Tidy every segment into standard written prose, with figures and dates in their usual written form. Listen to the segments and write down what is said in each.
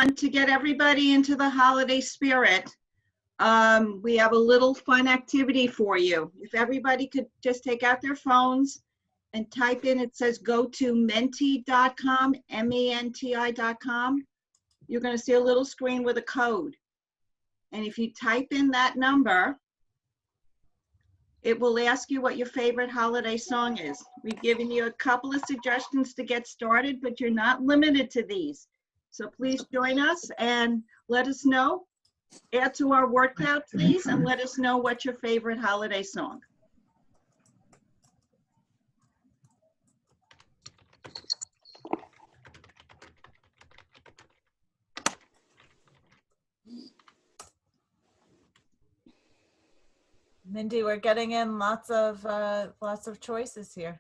to get everybody into the holiday spirit, we have a little fun activity for you. If everybody could just take out their phones and type in, it says go to menti.com, MENTI.com. You're going to see a little screen with a code. And if you type in that number, it will ask you what your favorite holiday song is. We've given you a couple of suggestions to get started, but you're not limited to these. So please join us and let us know. Add to our word cloud, please, and let us know what's your favorite holiday song. Mindy, we're getting in lots of choices here.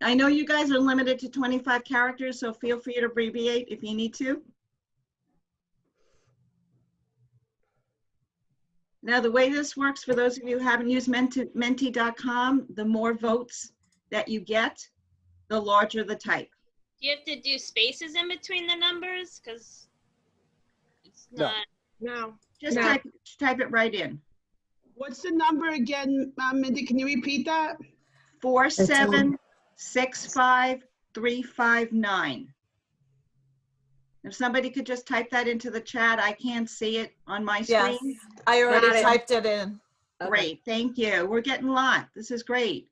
I know you guys are limited to 25 characters, so feel free to abbreviate if you need to. Now, the way this works, for those of you who haven't used menti.com, the more votes that you get, the larger the type. Do you have to do spaces in between the numbers? Because it's not. No. Just No. type it right in. What's the number again, Mindy? Can you repeat that? 4765359. If somebody could just type that into the chat, I can't see it on my Yes, screen. I already Got it. typed it in. Great, thank you. We're getting a lot. This is great.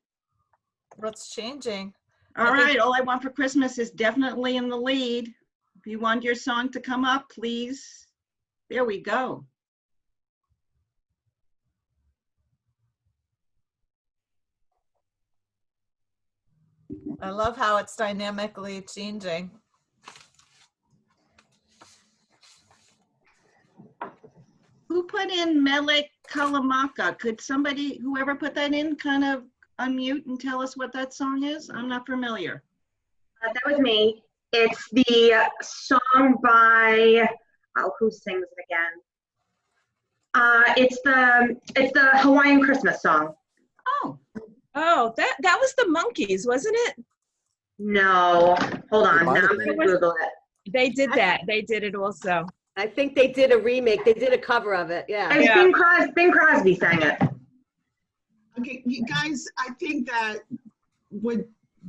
What's changing? All I think- right, All I Want for Christmas is definitely in the lead. If you want your song to come up, please. There we go. I love how it's dynamically changing. Who put in Melek Kalamaka? Could somebody, whoever put that in, kind of unmute and tell us what that song is? I'm not familiar. That was me. It's the song by, oh, who sings it again? It's the Hawaiian Christmas song. Oh, that was the Monkees, wasn't it? No, hold on. Now might have I'm been. gonna Google it. They did that. They did it also. I think they did a remake. They did a cover of it. Yeah. It's Bing Crosby sang it. Okay, you guys, I think that we're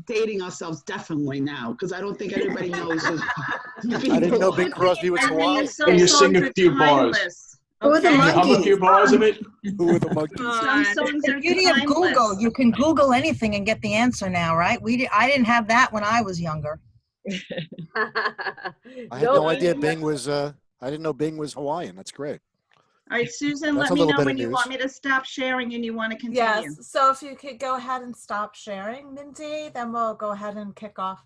dating ourselves definitely now, because I don't think anybody knows. I didn't know Bing Crosby was Hawaiian. Can you sing a few bars? Who are the Can you hum a few bars of it? Who were the Monkees? Some songs The are beauty of timeless. Google, you can Google anything and get the answer now, right? I didn't have that when I was younger. I had no idea Bing was. I didn't know Bing was Hawaiian. That's great. All right, Susan, That's let a me little know bit when of you news. want me to stop sharing and you want to continue. Yes, so if you could go ahead and stop sharing, Mindy, then we'll go ahead and kick off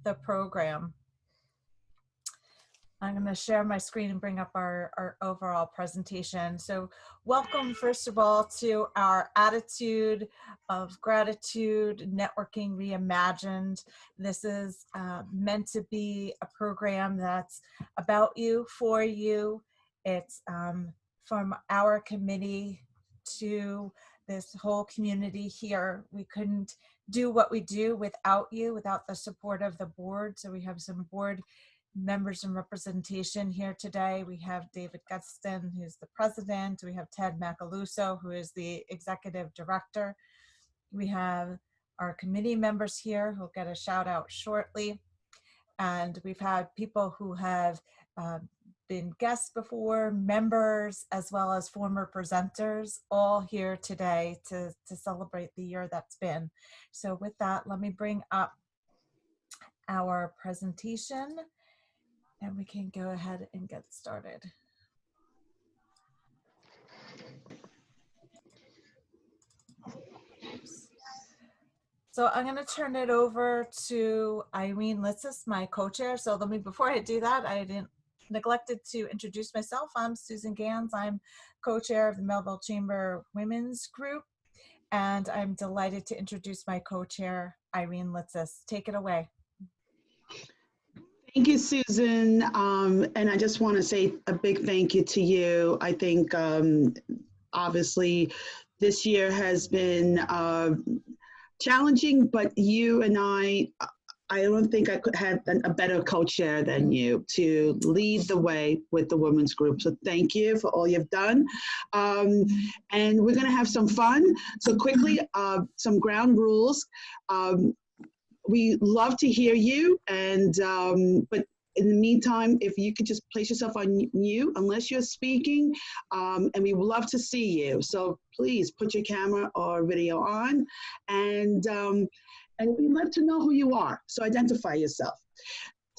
the program. I'm going to share my screen and bring up our overall presentation. So welcome, first of all, to our Attitude of Gratitude Networking Reimagined. This is meant to be a program that's about you, for you. It's from our committee to this whole community here. We couldn't do what we do without you, without the support of the board. So we have some board members and representation here today. We have David Gustin, who's the president. We have Ted Macaluso, who is the executive director. We have our committee members here who'll get a shout out shortly. And we've had people who have been guests before, members, as well as former presenters, all here today to celebrate the year that's been. So with that, let me bring up our presentation and we can go ahead and get started. So I'm going to turn it over to Irene Litzis, my co-chair. So let me, before I do that, neglected to introduce myself. I'm Susan Gans. I'm co-chair of the Melville Chamber Women's Group, and I'm delighted to introduce my co-chair, Irene Litzis. Take it away. Thank you, Susan. And I just want to say a big thank you to you. I think obviously this year has been challenging, but you and I I don't think I could have a better co-chair than you to lead the way with the women's group. So thank you for all you've done. And we're going to have some fun. So quickly, some ground rules. We love to hear you, and but in the meantime, if you could just place yourself on mute unless you're speaking, and we would love to see you. So please put your camera or video on, and we'd love to know who you are. So identify yourself.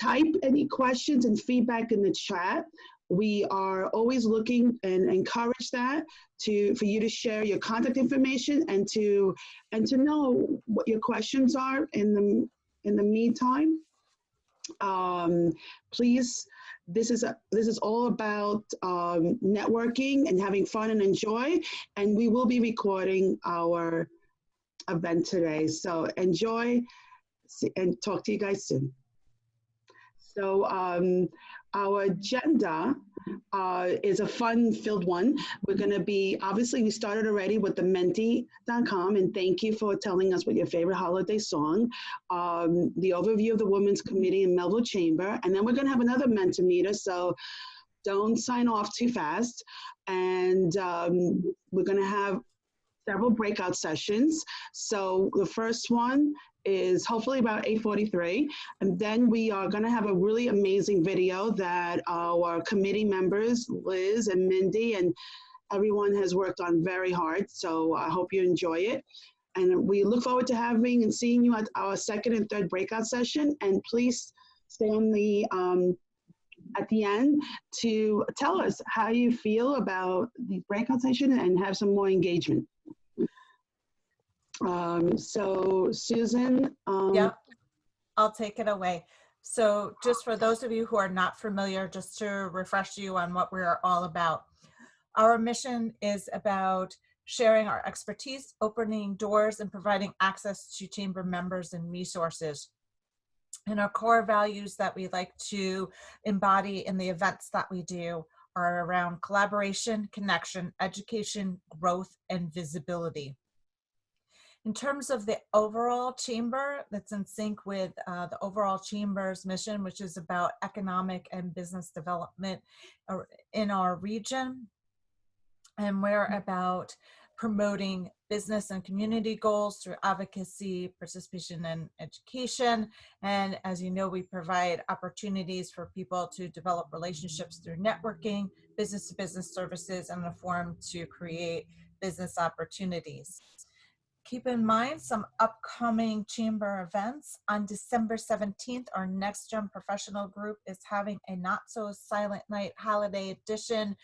Type any questions and feedback in the chat. We are always looking and encourage that for you to share your contact information and to know what your questions are in the meantime. Please, this is all about networking and having fun and enjoy, and we will be recording our event today. So enjoy and talk to you guys soon. So our agenda is a fun-filled one. We're going to be, obviously, we started already with the menti.com, and thank you for telling us what your favorite holiday song, the overview of the Women's Committee in Melville Chamber, and then we're going to have another Mentimeter, so don't sign off too fast. And we're going to have several breakout sessions. So the first one is hopefully about 8:43, and then we are going to have a really amazing video that our committee members, Liz and Mindy and everyone has worked on very hard. So I hope you enjoy it. And we look forward to having and seeing you at our second and third breakout session. And please stay on the at the end to tell us how you feel about the breakout session and have some more engagement. So Susan. Yep, I'll take it away. So just for those of you who are not familiar, just to refresh you on what we're all about. Our mission is about sharing our expertise, opening doors, and providing access to chamber members and resources. And our core values that we like to embody in the events that we do are around collaboration, connection, education, growth, and visibility. In terms of the overall chamber, that's in sync with the overall chamber's mission, which is about economic and business development in our region. And we're about promoting business and community goals through advocacy, participation, and education. And as you know, we provide opportunities for people to develop relationships through networking, business-to-business services, and a forum to create business opportunities. Keep in mind some upcoming chamber events. On December 17th, our Next Gen Professional Group is having a Not So Silent Night Holiday Edition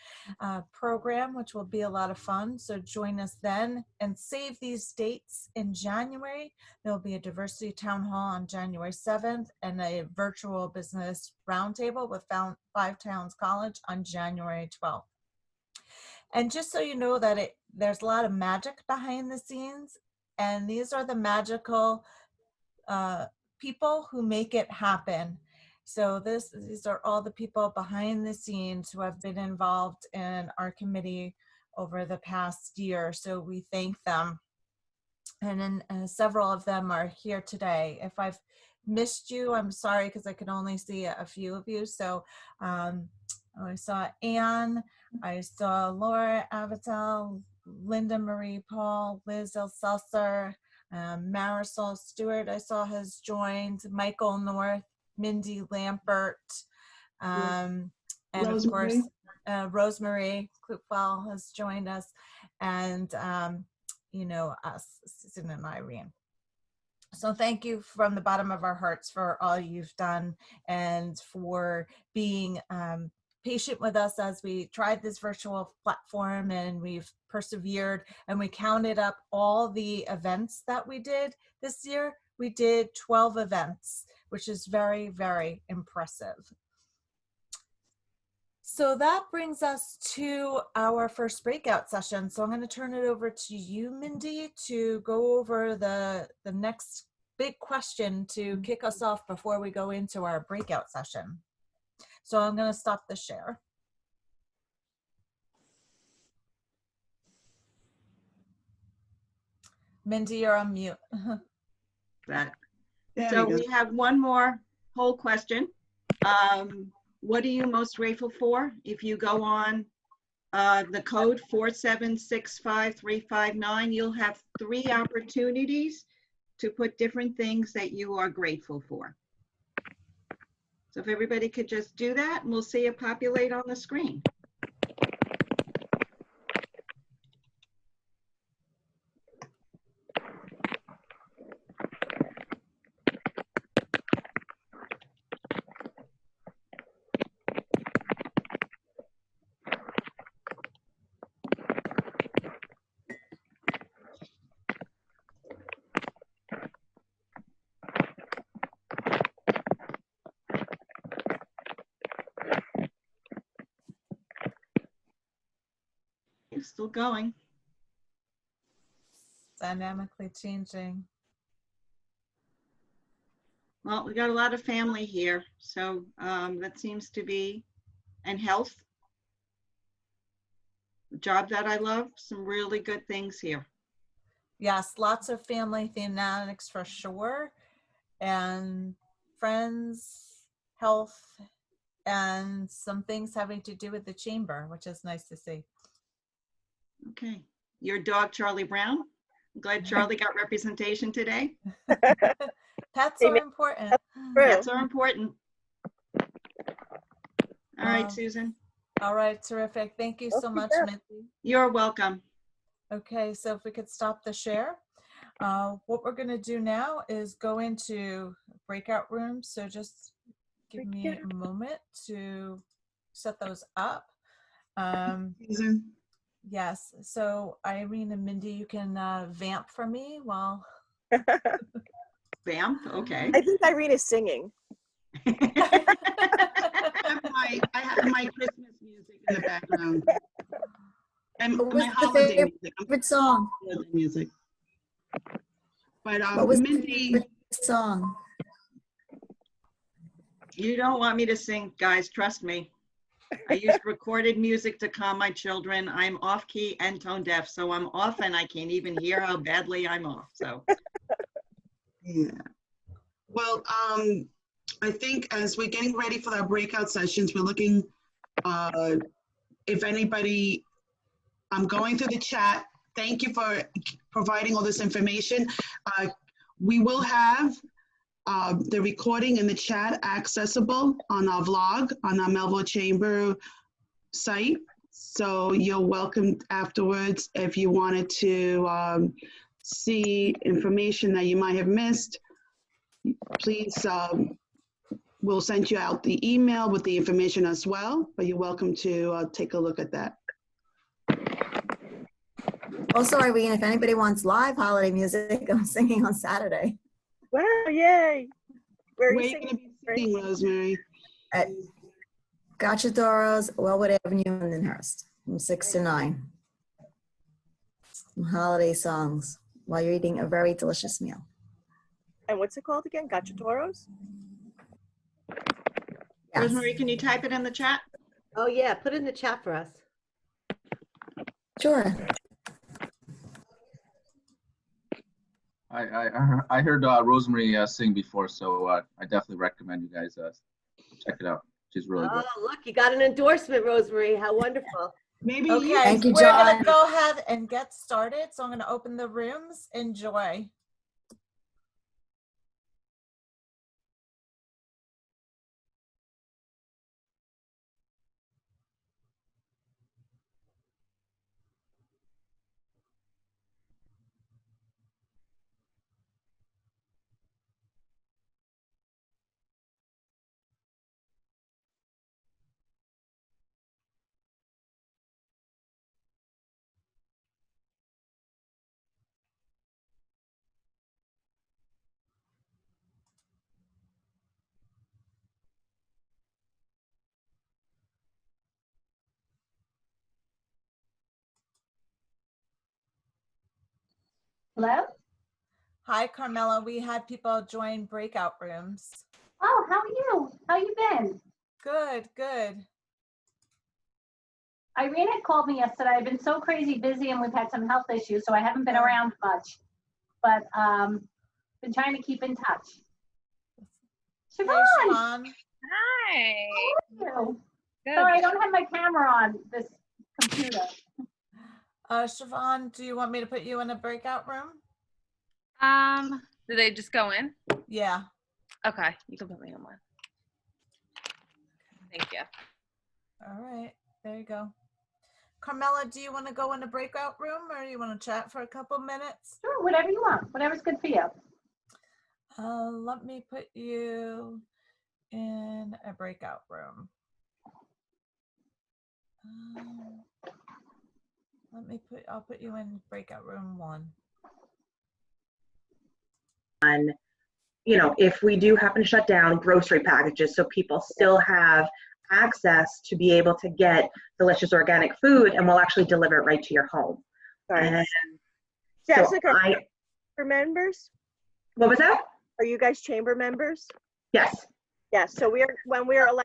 program, which will be a lot of fun. So join us then and save these dates in January. There'll be a diversity town hall on January 7th and a virtual business roundtable with Five Towns College on January 12th. And just so you know that there's a lot of magic behind the scenes, and these are the magical people who make it happen. So these are all the people behind the scenes who have been involved in our committee over the past year. So we thank them. And then several of them are here today. If I've missed you, I'm sorry, because I could only see a few of you. So I saw Anne, I saw Laura Avatel, Linda Marie Paul, Liz Elselser, Marisol Stewart I saw has joined, Michael North, Mindy Lampert, and Rosemary. of course Rosemary Klupfel has joined us, and you know, us, Susan and Irene. So thank you from the bottom of our hearts for all you've done and for being patient with us as we tried this virtual platform, and we've persevered, and we counted up all the events that we did this year. We did 12 events, which is very, very impressive. So that brings us to our first breakout session. So I'm going to turn it over to you, Mindy, to go over the next big question to kick us off before we go into our breakout session. So I'm going to stop the share. Mindy, you're on mute. There So we go. we have one more poll question. What are you most grateful for? If you go on the code 4765359, you'll have 3 opportunities to put different things that you are grateful for. So if everybody could just do that, and we'll see it populate on the screen. It's still going. Dynamically changing. Well, we got a lot of family here, so that seems to be, and health. Job that I love, some really good things here. Yes, lots of family thematics for sure. And friends, health, and some things having to do with the chamber, which is nice to see. Okay. Your dog, Charlie Brown. I'm glad Charlie got representation today. Pets are important. Pets are important. All right, Wow. Susan. All right, terrific. Thank you so much, Minty. You're welcome. Okay, so if we could stop the share. What we're going to do now is go into breakout rooms. So just give me a moment to set those up. Susan. Yes, so Irene and Mindy, you can vamp for me while... Vamp, okay. I think Irene is singing. I have my Christmas music in the background. And What my was the holiday music. favorite song? Holiday music. But What was Mindy, the favorite song? You don't want me to sing, guys, trust me. I use recorded music to calm my children. I'm off key and tone deaf, so I'm off and I can't even hear how badly I'm off, so. yeah. Well, I think as we're getting ready for our breakout sessions, we're looking, if anybody, I'm going through the chat. Thank you for providing all this information. We will have the recording in the chat accessible on our vlog on our Melville Chamber site. So you're welcome afterwards if you wanted to see information that you might have missed. Please, we'll send you out the email with the information as well, but you're welcome to take a look at that. Also, Irene, if anybody wants live holiday music, I'm singing on Saturday. Wow, yay. Where are Where you are you going to singing? be singing, Rosemary? At Gachadoro's, Wellwood Avenue in Lyndhurst, from 6 to 9. Some holiday songs while you're eating a very delicious meal. And what's it called again? Gachatoros? Yes. Rosemary, can you type it in the chat? Oh yeah, put it in the chat for us. Sure. I heard Rosemary sing before, so I definitely recommend you guys check it out. She's really good. Oh, look, you got an endorsement, Rosemary. How wonderful. Maybe Okay, Thank you, we're going John. to go ahead and get started. So I'm going to open the rooms. Enjoy. Hello? Hi, Carmela. We had people join breakout rooms. Oh, how are you? How you been? Good, good. Irene had called me yesterday. I've been so crazy busy and we've had some health issues, so I haven't been around much. But been trying to keep in touch. Siobhan! Hey, Siobhan. Hi. How are you? Good. Sorry, I don't have my camera on this computer. Siobhan, do you want me to put you in a breakout room? Do they just go in? Yeah. Okay, you can put me in one. Thank you. All right, there you go. Carmela, do you want to go in a breakout room or you want to chat for a couple minutes? Sure, whatever you want. Whatever's good for you. Let me put you in a breakout room. I'll put you in breakout room 1. If we do happen to shut down, grocery packages so people still have access to be able to get delicious organic food, and we'll actually deliver it right to your home. And Jessica, so for members? What was that? Are you guys chamber members? Yes. Yes. So when we're allowed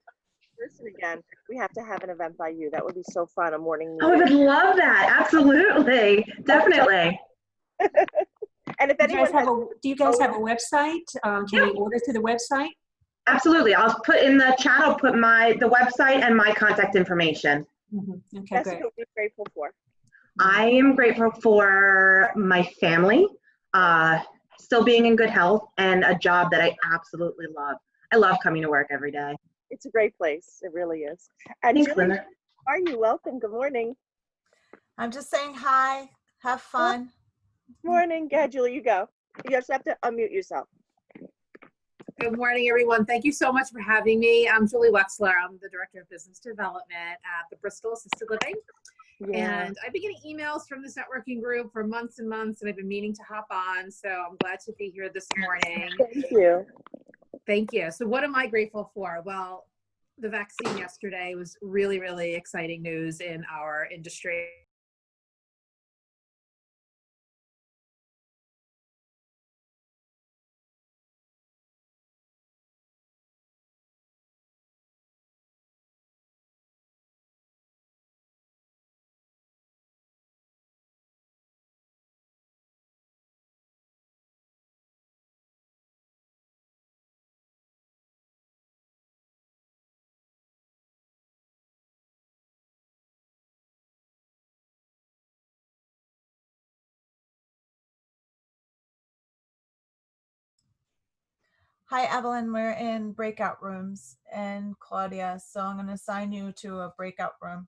in person again, we have to have an event by you. That would be so fun. A morning meeting. Oh, I would love that. Absolutely. Definitely. And if Do you guys have a website? Can we order through the website? Absolutely. I'll put in the chat, I'll put the website and my contact information. Okay, Jessica, great. what are you grateful for? I am grateful for my family, still being in good health, and a job that I absolutely love. I love coming to work every day. It's a great place. It really is. And Thanks, Julie, Linda. are you welcome? Good morning. I'm just saying hi. Have fun. Morning. Go ahead, Julie, you go. You just have to unmute yourself. Good morning, everyone. Thank you so much for having me. I'm Julie Wexler. I'm the Director of Business Development at the Bristol Assisted Living. Yeah. And I've been getting emails from this networking group for months and months, and I've been meaning to hop on. So I'm glad to be here this morning. Thank you. Thank you. So what am I grateful for? Well, the vaccine yesterday was really, really exciting news in our industry. Hi, Evelyn. We're in breakout rooms, and Claudia, so I'm going to assign you to a breakout room.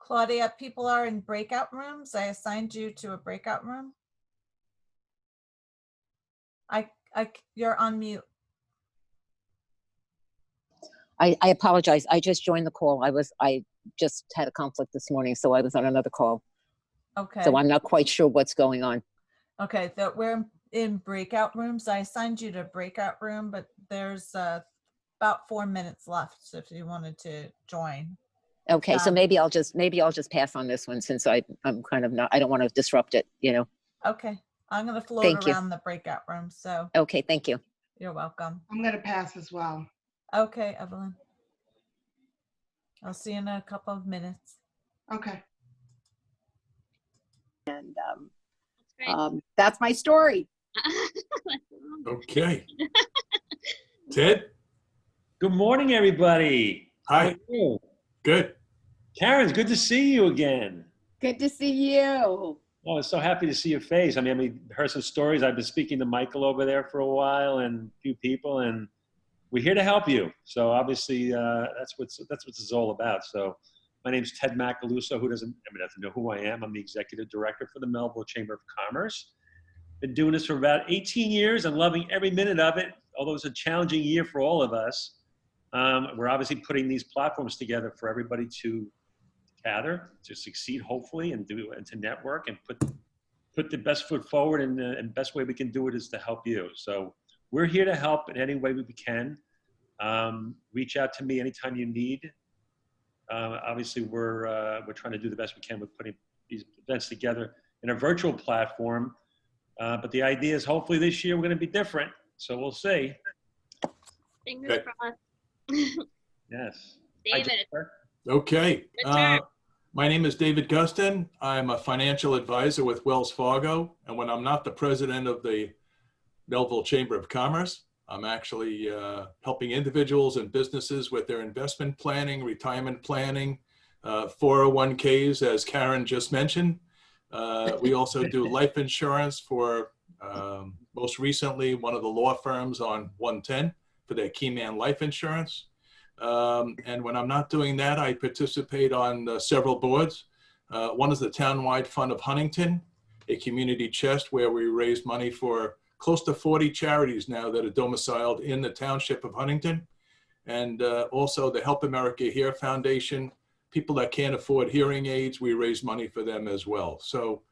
Claudia, people are in breakout rooms. I assigned you to a breakout room. You're on mute. I apologize. I just joined the call. I just had a conflict this morning, so I was on another call. Okay. So I'm not quite sure what's going on. Okay, we're in breakout rooms. I assigned you to breakout room, but there's about 4 minutes left so if you wanted to join. Okay, so maybe I'll just pass on this one since I'm kind of not. I don't want to disrupt it. Okay, I'm gonna float around the breakout room. So. Okay, thank you. You're welcome. I'm gonna pass as well. Okay, Evelyn. I'll see you in a couple of minutes. Okay. And that's my story. Okay. Ted? Good morning, everybody. Hi. Good. Karen, it's good to see you again. Good to see you. Oh, I'm so happy to see your face. I mean, heard some stories. I've been speaking to Michael over there for a while and a few people, and we're here to help you. So obviously, that's what this is all about. So my name's Ted Macaluso. Who doesn't know who I am? I'm the executive director for the Melville Chamber of Commerce. Been doing this for about 18 years and loving every minute of it. Although it's a challenging year for all of us, we're obviously putting these platforms together for everybody to gather to succeed, hopefully, and to network and put the best foot forward. And the best way we can do it is to help you. So we're here to help in any way we can. Reach out to me anytime you need. Obviously, we're trying to do the best we can with putting these events together in a virtual platform. But the idea is hopefully this year we're going to be different. So we'll see. Fingers crossed. Yes. David. Okay. Good turn. My name is David Gustin. I'm a financial advisor with Wells Fargo. And when I'm not the president of the Melville Chamber of Commerce, I'm actually helping individuals and businesses with their investment planning, retirement planning, 401ks, as Karen just mentioned. We also do life insurance for, most recently, one of the law firms on W.O.M.E.N for their key man life insurance. And when I'm not doing that, I participate on several boards. One is the Townwide Fund of Huntington, a community chest where we raise money for close to 40 charities now that are domiciled in the township of Huntington. And also the Help America Hear Foundation, people that can't afford hearing aids, we raise money for them as well. So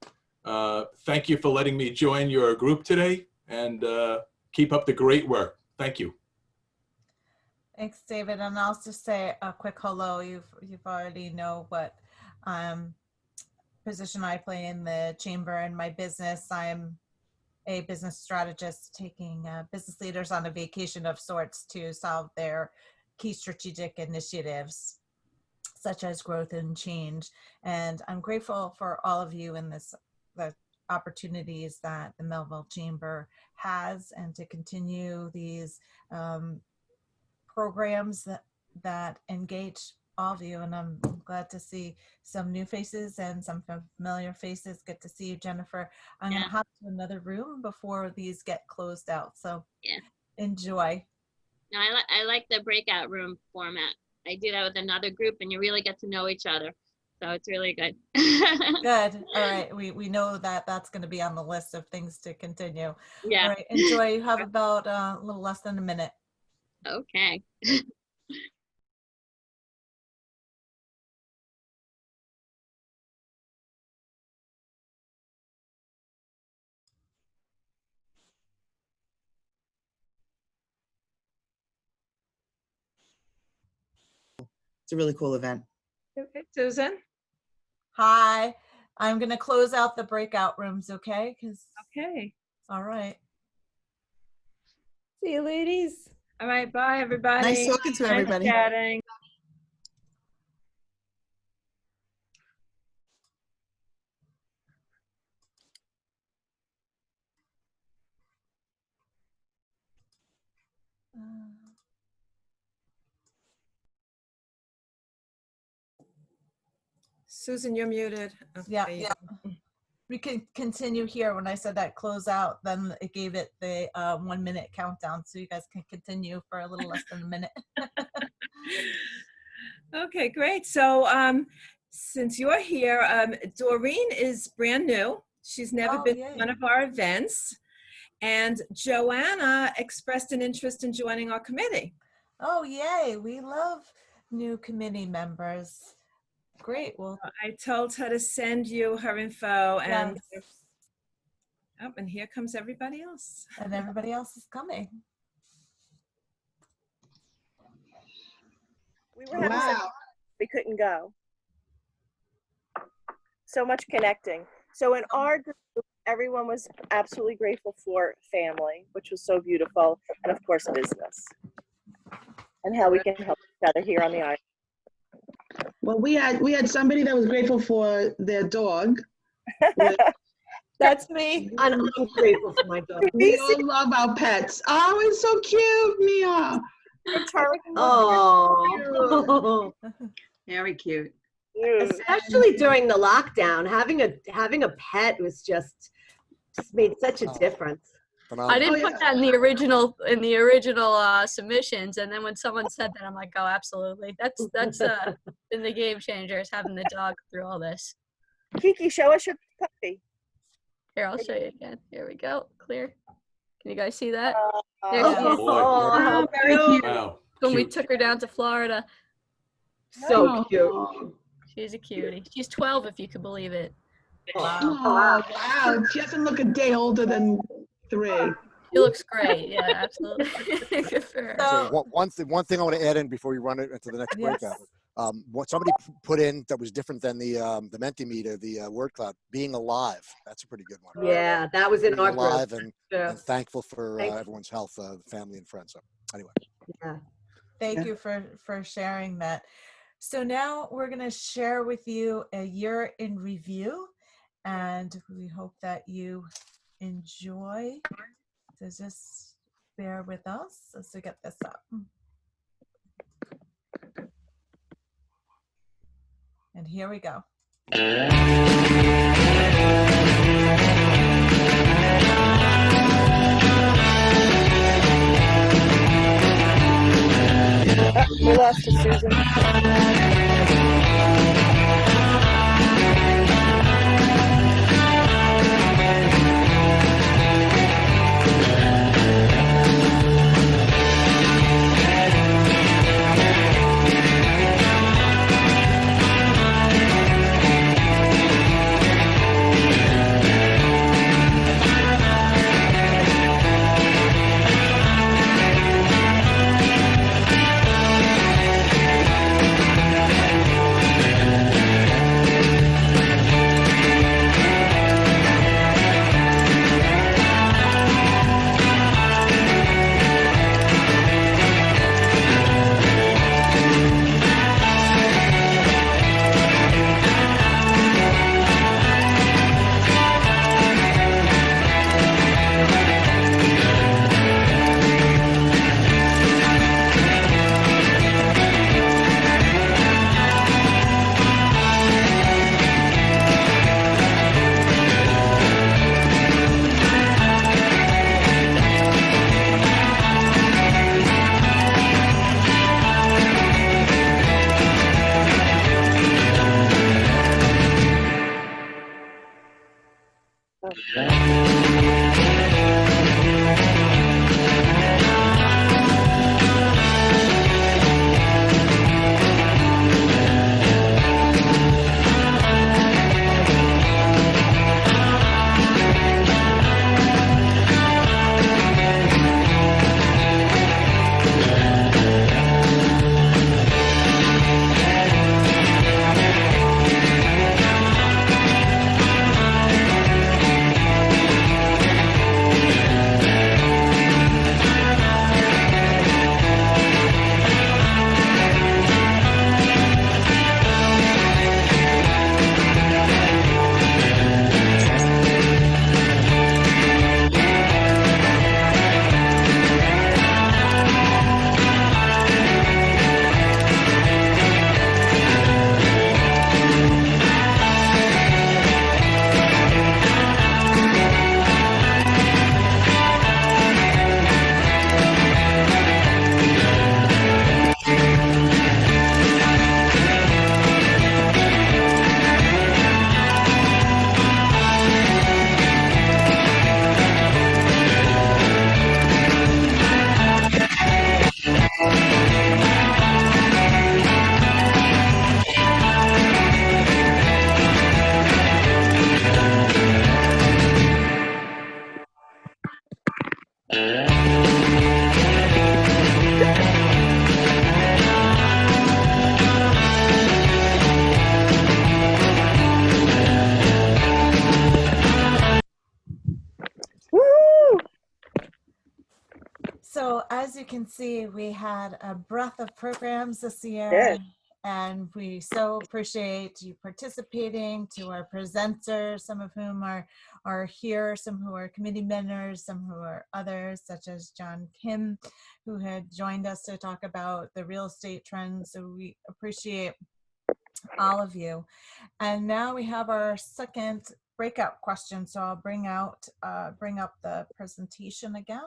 thank you for letting me join your group today, and keep up the great work. Thank you. Thanks, David. And I'll just say a quick hello. You've already know what position I play in the chamber and my business. I'm a business strategist taking business leaders on a vacation of sorts to solve their key strategic initiatives, such as growth and change. And I'm grateful for all of you in the opportunities that the Melville Chamber has, and to continue these programs that engage all of you. And I'm glad to see some new faces and some familiar faces. Good to see you, Jennifer. I'm going to hop to another room before these get closed out. So enjoy. No, I like the breakout room format. I do that with another group, and you really get to know each other. So it's really good. Good. All right. We know that that's going to be on the list of things to continue. Yeah. All right. Enjoy. You have about a little less than a minute. Okay. It's a really cool event. Okay, Susan. Hi. I'm going to close out the breakout rooms, okay? Okay. All right. See you, ladies. All right, bye, everybody. Nice talking to everybody. Nice chatting. Susan, you're muted. Yeah. We can continue here. When I said that close out, then it gave it the 1 minute countdown. So you guys can continue for a little less than a minute. Okay, great. So since you're here, Doreen is brand new. She's never been to one of our events. And Joanna expressed an interest in joining our committee. Oh, yay. We love new committee members. Great. Well, I told her to send you her info, and and here comes everybody else. And everybody else is coming. We were having some, we couldn't go. So much connecting. So in our group, everyone was absolutely grateful for family, which was so beautiful, and of course business, and how we can help each other here on the island. Well, we had somebody that was grateful for their dog. That's me. I'm grateful for my dog. We all love our pets. Oh, it's so cute, Mia. Oh, very cute. Especially during the lockdown, having a pet was just made such a difference. I didn't put that in the original submissions, and then when someone said that, I'm like, oh, absolutely. That's been the game changer, is having the dog through all this. Kiki, show us your puppy. Here, I'll show you again. Here we go. Clear. Can you guys see that? There she is. Oh, very cute. When we took her down to Florida. So cute. She's a cutie. She's 12, if you could believe it. Oh, wow. She doesn't look a day older than 3. She looks great. Yeah, absolutely. Good for her. So one thing I want to add in before we run it into the next breakout. What somebody put in that was different than the Mentimeter, the word cloud, being alive. That's a pretty good one. Right? Yeah, that was in being our group. alive and thankful for everyone's health, family and friends. So anyway. Yeah. Thank you for sharing that. So now we're going to share with you a year in review, and we hope that you enjoy. So just bear with us as we get this up. And here we go. We lost to Susan. So as you can see, we had a breadth of programs this year. Yes. And we so appreciate you participating, to our presenters, some of whom are here, some who are committee members, some who are others, such as John Kim, who had joined us to talk about the real estate trends. So we appreciate all of you. And now we have our second breakout question. So I'll bring up the presentation again.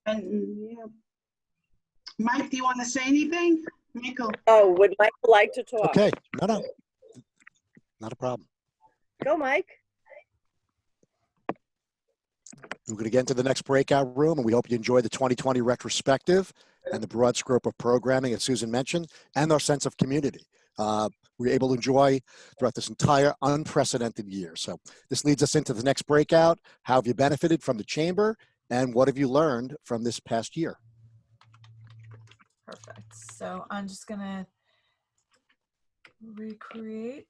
And yeah. Mike, do you want to say anything? Michael. Oh, would Michael like to talk? Okay, no, not a problem. Go, Mike. We're going to get into the next breakout room, and we hope you enjoy the 2020 retrospective and the broad scope of programming, as Susan mentioned, and our sense of community. we were able to enjoy throughout this entire unprecedented year. So this leads us into the next breakout. How have you benefited from the chamber, and what have you learned from this past year? Perfect. So I'm just gonna recreate.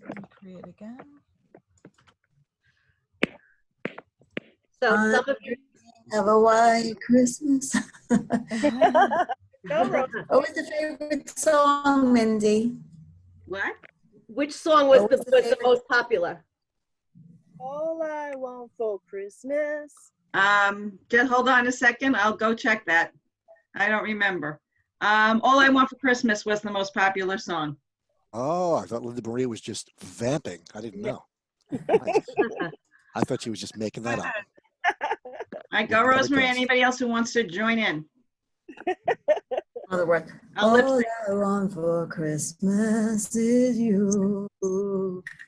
Recreate again. So some of you have a white Christmas. Go, Rose. What was the favorite song, Mindy? What? Which song was What the was the was the favorite? most popular? All I want for Christmas. Just hold on a second. I'll go check that. I don't remember. All I Want for Christmas was the most popular song. Oh, I thought Linda Marie was just vamping. I didn't know. I thought she was just making that up. All right, go Another Rosemary. guess. Anybody else who wants to join in? Another word. I'll lip All sync. I want for Christmas is you.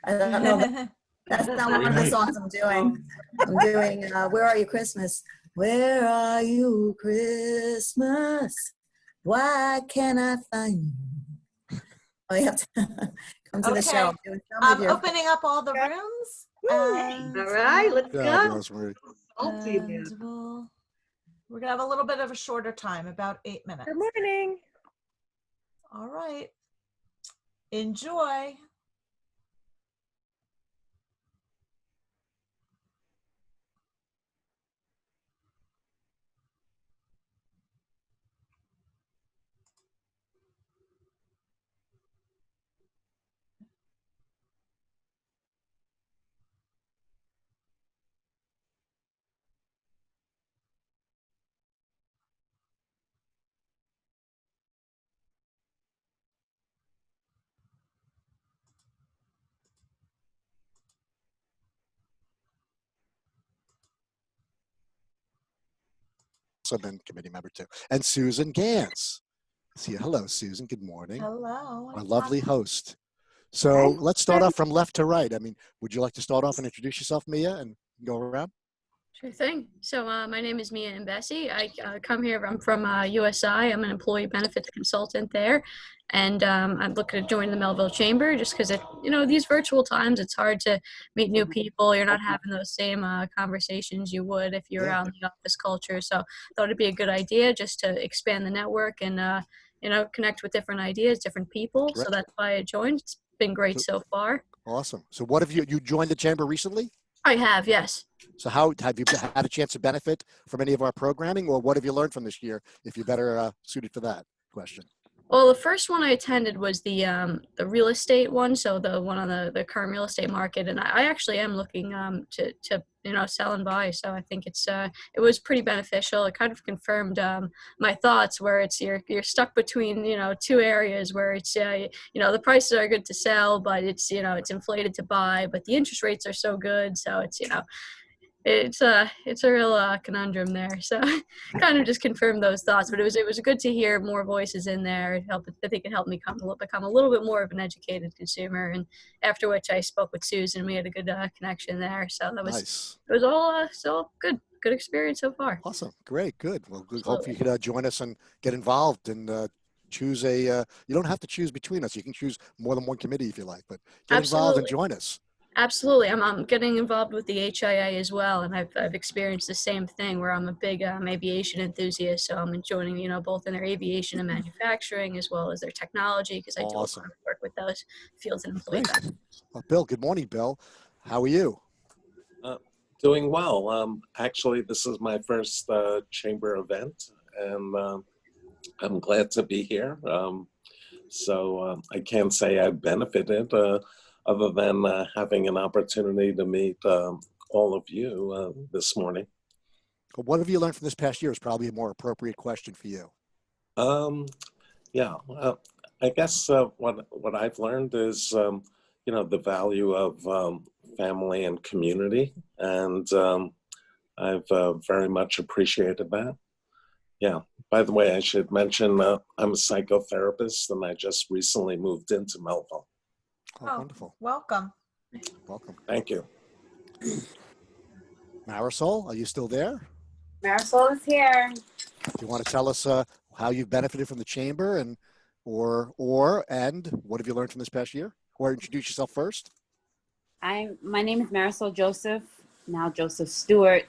I don't know. That's not one of the songs I'm doing. I'm doing Where Are You Christmas? Where are you Christmas? Why can't I find you? Oh, you have to come to the show. I'm opening up all the rooms. And, all right, let's Yeah, go. Rosemary. and we're gonna have a little bit of a shorter time, about 8 minutes. Good morning. All right. Enjoy. Also been committee member too. And Susan Gans. See you. Hello, Susan. Good morning. Hello. Our lovely host. So let's start off from left to right. I mean, would you like to start off and introduce yourself, Mia, and go around? Sure thing. So my name is Mia and Bessie. I come here. I'm from USI. I'm an employee benefits consultant there, and I'm looking to join the Melville Chamber just because these virtual times, it's hard to meet new people. You're not having those same conversations you would if you were out in the office culture. So I thought it'd be a good idea just to expand the network and connect with different ideas, different people. So that's why I joined. It's been great so far. Awesome. So what have you joined the chamber recently? I have, yes. So how have you had a chance to benefit from any of our programming, or what have you learned from this year if you're better suited for that question? Well, the first one I attended was the real estate one, so the one on the current real estate market, and I actually am looking to sell and buy. So I think it was pretty beneficial. It kind of confirmed my thoughts, where it's you're stuck between two areas where it's the prices are good to sell, but it's it's inflated to buy, but the interest rates are so good, so it's a real conundrum there. So kind of just confirmed those thoughts, but it was good to hear more voices in there. I think it helped me become a little bit more of an educated consumer. And after which I spoke with Susan, we had a good connection there. So that was nice. It was all so good experience so far. Awesome, great, good. Well, hope you could join us and get involved and choose you don't have to choose between us. You can choose more than one committee if you like, but get involved and join us. Absolutely. I'm getting involved with the HIA as well, and I've experienced the same thing where I'm a big aviation enthusiast, so I'm joining both in their aviation and manufacturing as well as their technology, because I do a lot of work with those fields and employee benefits. Well, Bill, good morning, Bill. How are you? Doing well. Actually, this is my first chamber event, and I'm glad to be here. So I can't say I've benefited other than having an opportunity to meet all of you this morning. What have you learned from this past year is probably a more appropriate question for you. I guess what I've learned is, the value of family and community, and I've very much appreciated that. Yeah. By the way, I should mention I'm a psychotherapist, and I just recently moved into Melville. Oh, wonderful. Welcome. Welcome. Thank you. Marisol, are you still there? Marisol is here. Do you want to tell us how you've benefited from the chamber and what have you learned from this past year? Or introduce yourself first. My name is Marisol Joseph, now Joseph Stewart.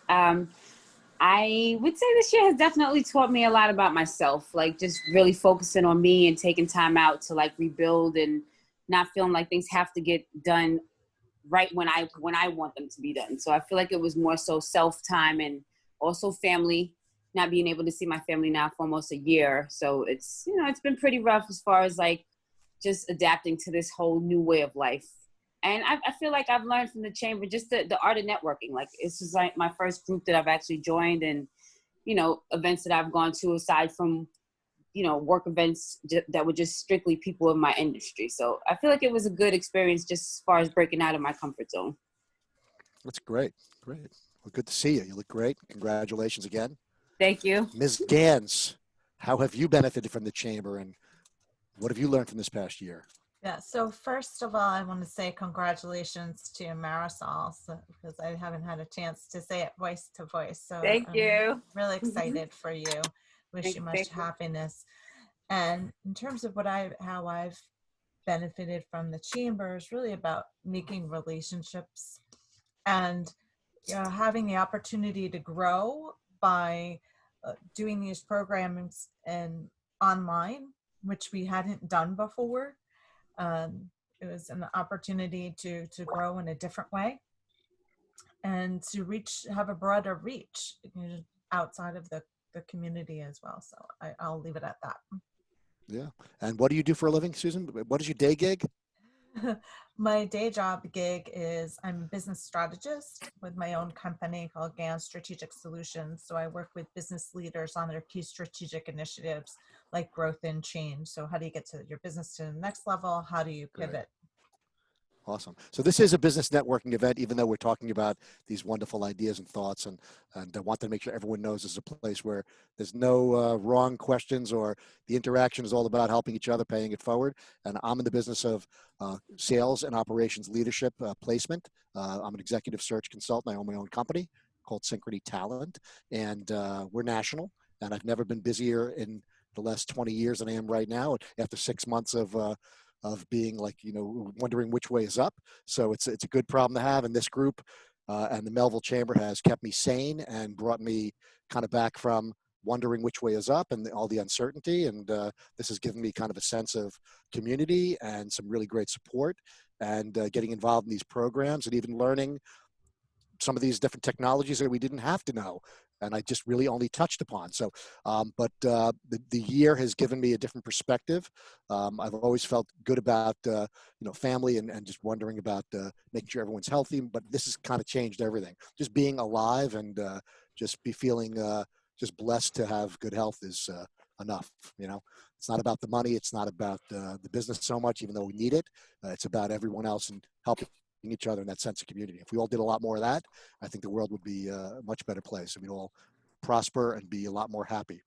I would say this year has definitely taught me a lot about myself, like just really focusing on me and taking time out to like rebuild and not feeling like things have to get done right when I want them to be done. So I feel like it was more so self-time and also family, not being able to see my family now for almost a year. So it's, it's been pretty rough as far as like just adapting to this whole new way of life. And I feel like I've learned from the chamber just the art of networking. Like this is like my first group that I've actually joined, and events that I've gone to aside from work events that were just strictly people in my industry. So I feel like it was a good experience just as far as breaking out of my comfort zone. That's great. Well, good to see you. You look great. Congratulations again. Thank you. Ms. Gans, how have you benefited from the chamber and what have you learned from this past year? Yeah, so first of all, I want to say congratulations to Marisol because I haven't had a chance to say it voice to voice. So Thank you. Really excited for you. Wish you much happiness. And in terms of how I've benefited from the chamber is really about making relationships and having the opportunity to grow by doing these programs and online, which we hadn't done before. It was an opportunity to grow in a different way and to have a broader reach outside of the community as well. So I'll leave it at that. Yeah. And what do you do for a living, Susan? What is your day gig? My day job gig is I'm a business strategist with my own company called GAN Strategic Solutions. So I work with business leaders on their key strategic initiatives like growth and change. So how do you get your business to the next level? How do you pivot? Great. Awesome. So this is a business networking event, even though we're talking about these wonderful ideas and thoughts, and I want to make sure everyone knows this is a place where there's no wrong questions, or the interaction is all about helping each other, paying it forward. And I'm in the business of sales and operations leadership placement. I'm an executive search consultant. I own my own company called Synchrony Talent, and we're national. And I've never been busier in the last 20 years than I am right now. After 6 months of being like, wondering which way is up. So it's a good problem to have. And this group and the Melville Chamber has kept me sane and brought me kind of back from wondering which way is up and all the uncertainty. And this has given me kind of a sense of community and some really great support, and getting involved in these programs and even learning some of these different technologies that we didn't have to know. And I just really only touched upon. So, but the year has given me a different perspective. I've always felt good about, family and just wondering about making sure everyone's healthy. But this has kind of changed everything. Just being alive and just be feeling just blessed to have good health is enough. It's not about the money. It's not about the business so much, even though we need it. It's about everyone else and helping each other in that sense of community. If we all did a lot more of that, I think the world would be a much better place, and we'd all prosper and be a lot more happy.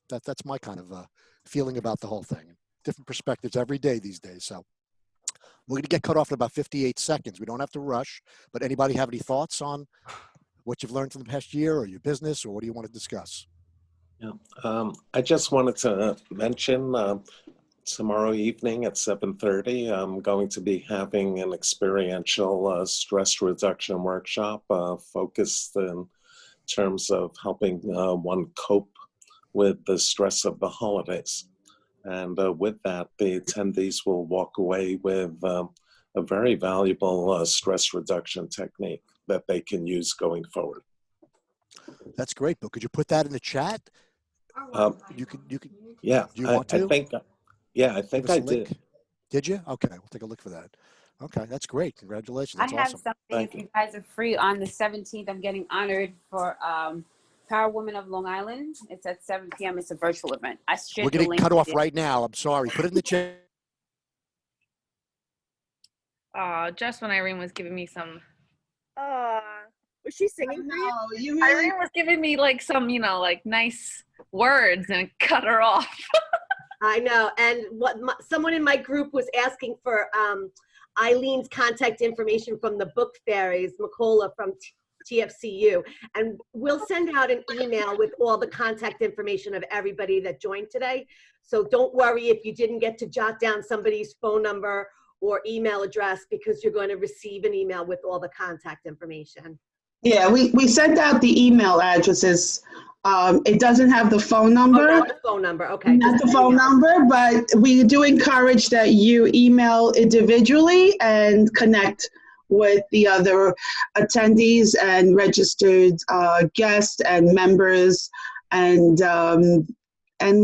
That's my kind of feeling about the whole thing. Different perspectives every day these days. So we're going to get cut off in about 58 seconds. We don't have to rush, but anybody have any thoughts on what you've learned from the past year or your business, or what do you want to discuss? Yeah, I just wanted to mention tomorrow evening at 7:30, I'm going to be having an experiential stress reduction workshop focused in terms of helping one cope with the stress of the holidays. And with that, the attendees will walk away with a very valuable stress reduction technique that they can use going forward. That's great, Bill. Could you put that in the chat? You could. Yeah, do you want to? I think I did. Did you? Okay, we'll take a look for that. Okay, that's great. Congratulations. That's I have awesome. something. If you guys are free on the 17th, I'm getting honored for Power Women of Long Island. It's at 7 p.m. It's a virtual event. We're getting cut off right now. I'm sorry. Put it in the chat. Just when Irene was giving me some. Was she singing for you? Irene was giving me like some, like nice words, and cut her off. I know. And someone in my group was asking for Eileen's contact information from the book fairies, Macola from TFCU. And we'll send out an email with all the contact information of everybody that joined today. So don't worry if you didn't get to jot down somebody's phone number or email address, because you're going to receive an email with all the contact information. Yeah, we sent out the email addresses. It doesn't have the phone number. Oh, not the phone number. Okay. Not the phone number, but we do encourage that you email individually and connect with the other attendees and registered guests and members, and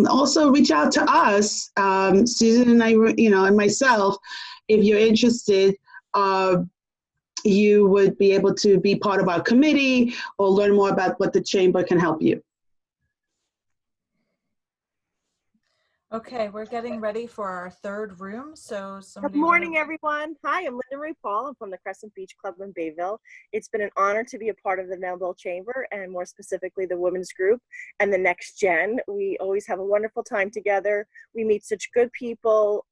also reach out to us, Susan and I, and myself, if you're interested. You would be able to be part of our committee or learn more about what the chamber can help you. Okay, we're getting ready for our third room. So somebody. Good morning, everyone. Hi, I'm Linda Marie Paul. I'm from the Crescent Beach Club in Bayville. It's been an honor to be a part of the Melville Chamber, and more specifically the Women's Group and the Next Gen. We always have a wonderful time together. We meet such good people,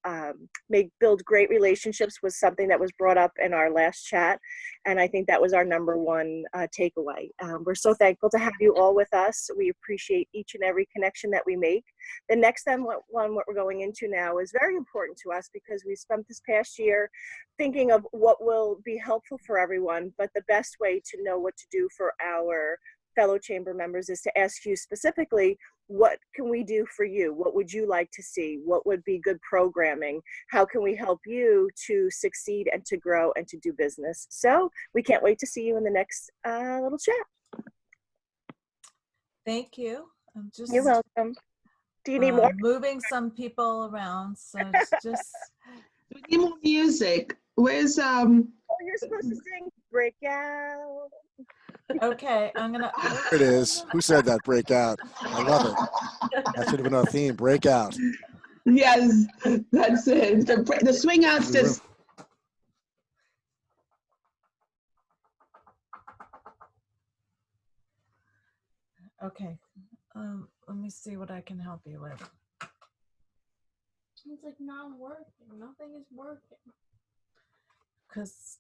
build great relationships, was something that was brought up in our last chat. And I think that was our number one takeaway. We're so thankful to have you all with us. We appreciate each and every connection that we make. The next one, what we're going into now, is very important to us because we spent this past year thinking of what will be helpful for everyone, but the best way to know what to do for our fellow chamber members is to ask you specifically, what can we do for you? What would you like to see? What would be good programming? How can we help you to succeed and to grow and to do business? So we can't wait to see you in the next little chat. Thank you. You're welcome. Do you need more? Moving some people around, so just. We need more music. Where's Oh, you're supposed to sing Breakout. Okay, I'm gonna. There it is. Who said that? Breakout. I love it. That should have been our theme. Breakout. Yes, that's it. The swing out's just. Okay. Let me see what I can help you with. It's like not working. Nothing is working. Because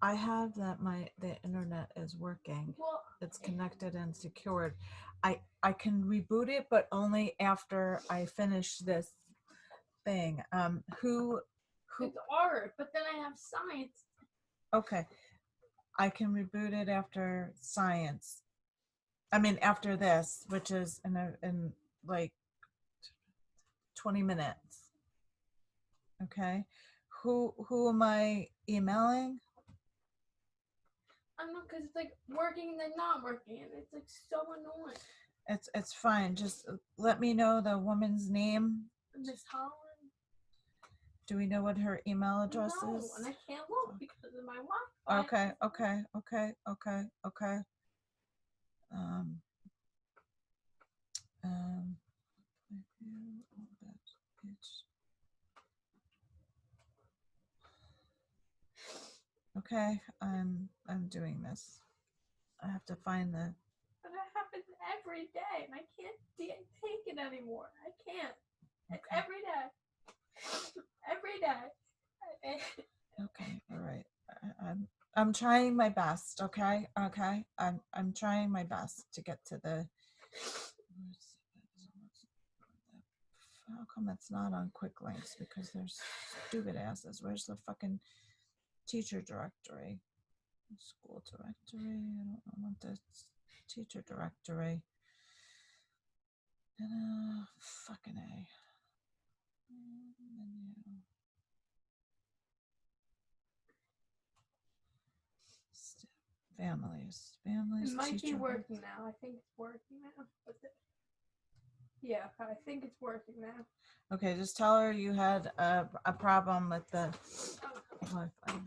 I have that the internet is working. Well, it's connected and secured. I can reboot it, but only after I finish this thing. Who? It's art, but then I have science. Okay. I can reboot it after science. I mean, after this, which is in like 20 minutes. Okay. Who am I emailing? I don't know, because it's like working and then not working, and it's like so annoying. It's fine. Just let me know the woman's name. Miss Holland. Do we know what her email address is? No, and I can't look because of my Wi-Fi. Okay. Okay, I'm doing this. I have to find the. But it happens every day, and I can't take it anymore. I can't. It's every day. Every day. Okay, all right. I'm trying my best. Okay. I'm trying my best to get to the. How come it's not on quick links? Because they're stupid asses. Where's the fucking teacher directory? School directory. I want the teacher directory. Fucking A. Families. It might be teacher. working now. I think it's working now. Yeah, I think it's working now. Okay, just tell her you had a problem with the Wi-Fi.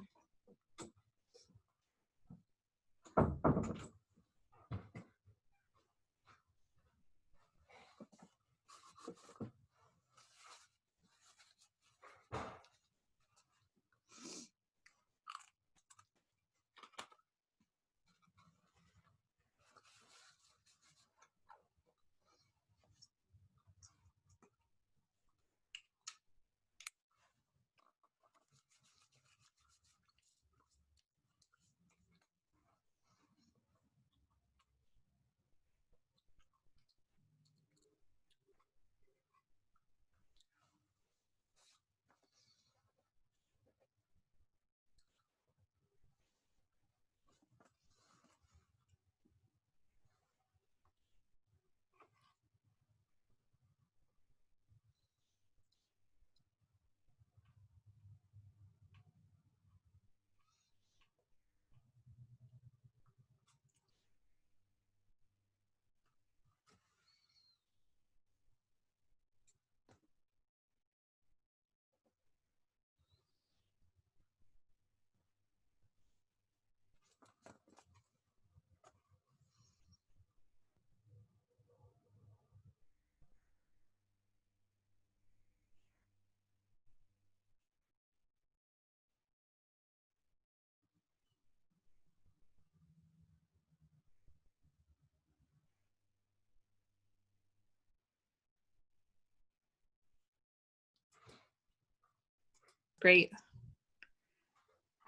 great.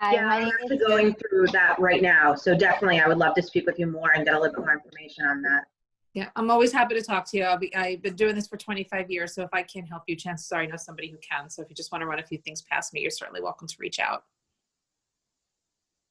Yeah, I'm actually going through that right now. So definitely, I would love to speak with you more and get a little bit more information on that. Yeah, I'm always happy to talk to you. I've been doing this for 25 years, so if I can help you, chances are I know somebody who can. So if you just want to run a few things past me, you're certainly welcome to reach out.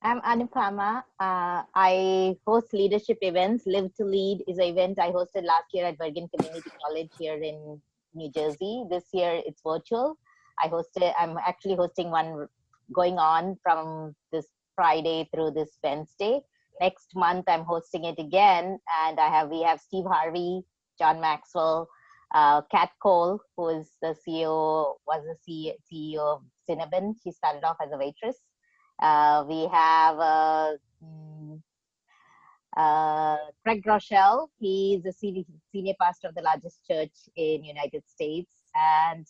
I'm Anupama. I host leadership events. Live to Lead is an event I hosted last year at Bergen Community College here in New Jersey. This year it's virtual. I'm actually hosting one going on from this Friday through this Wednesday. Next month I'm hosting it again, and we have Steve Harvey, John Maxwell, Kat Cole, who is the CEO of Cinnabon. She started off as a waitress. We have Craig Rochelle. He's a senior pastor of the largest church in United States. And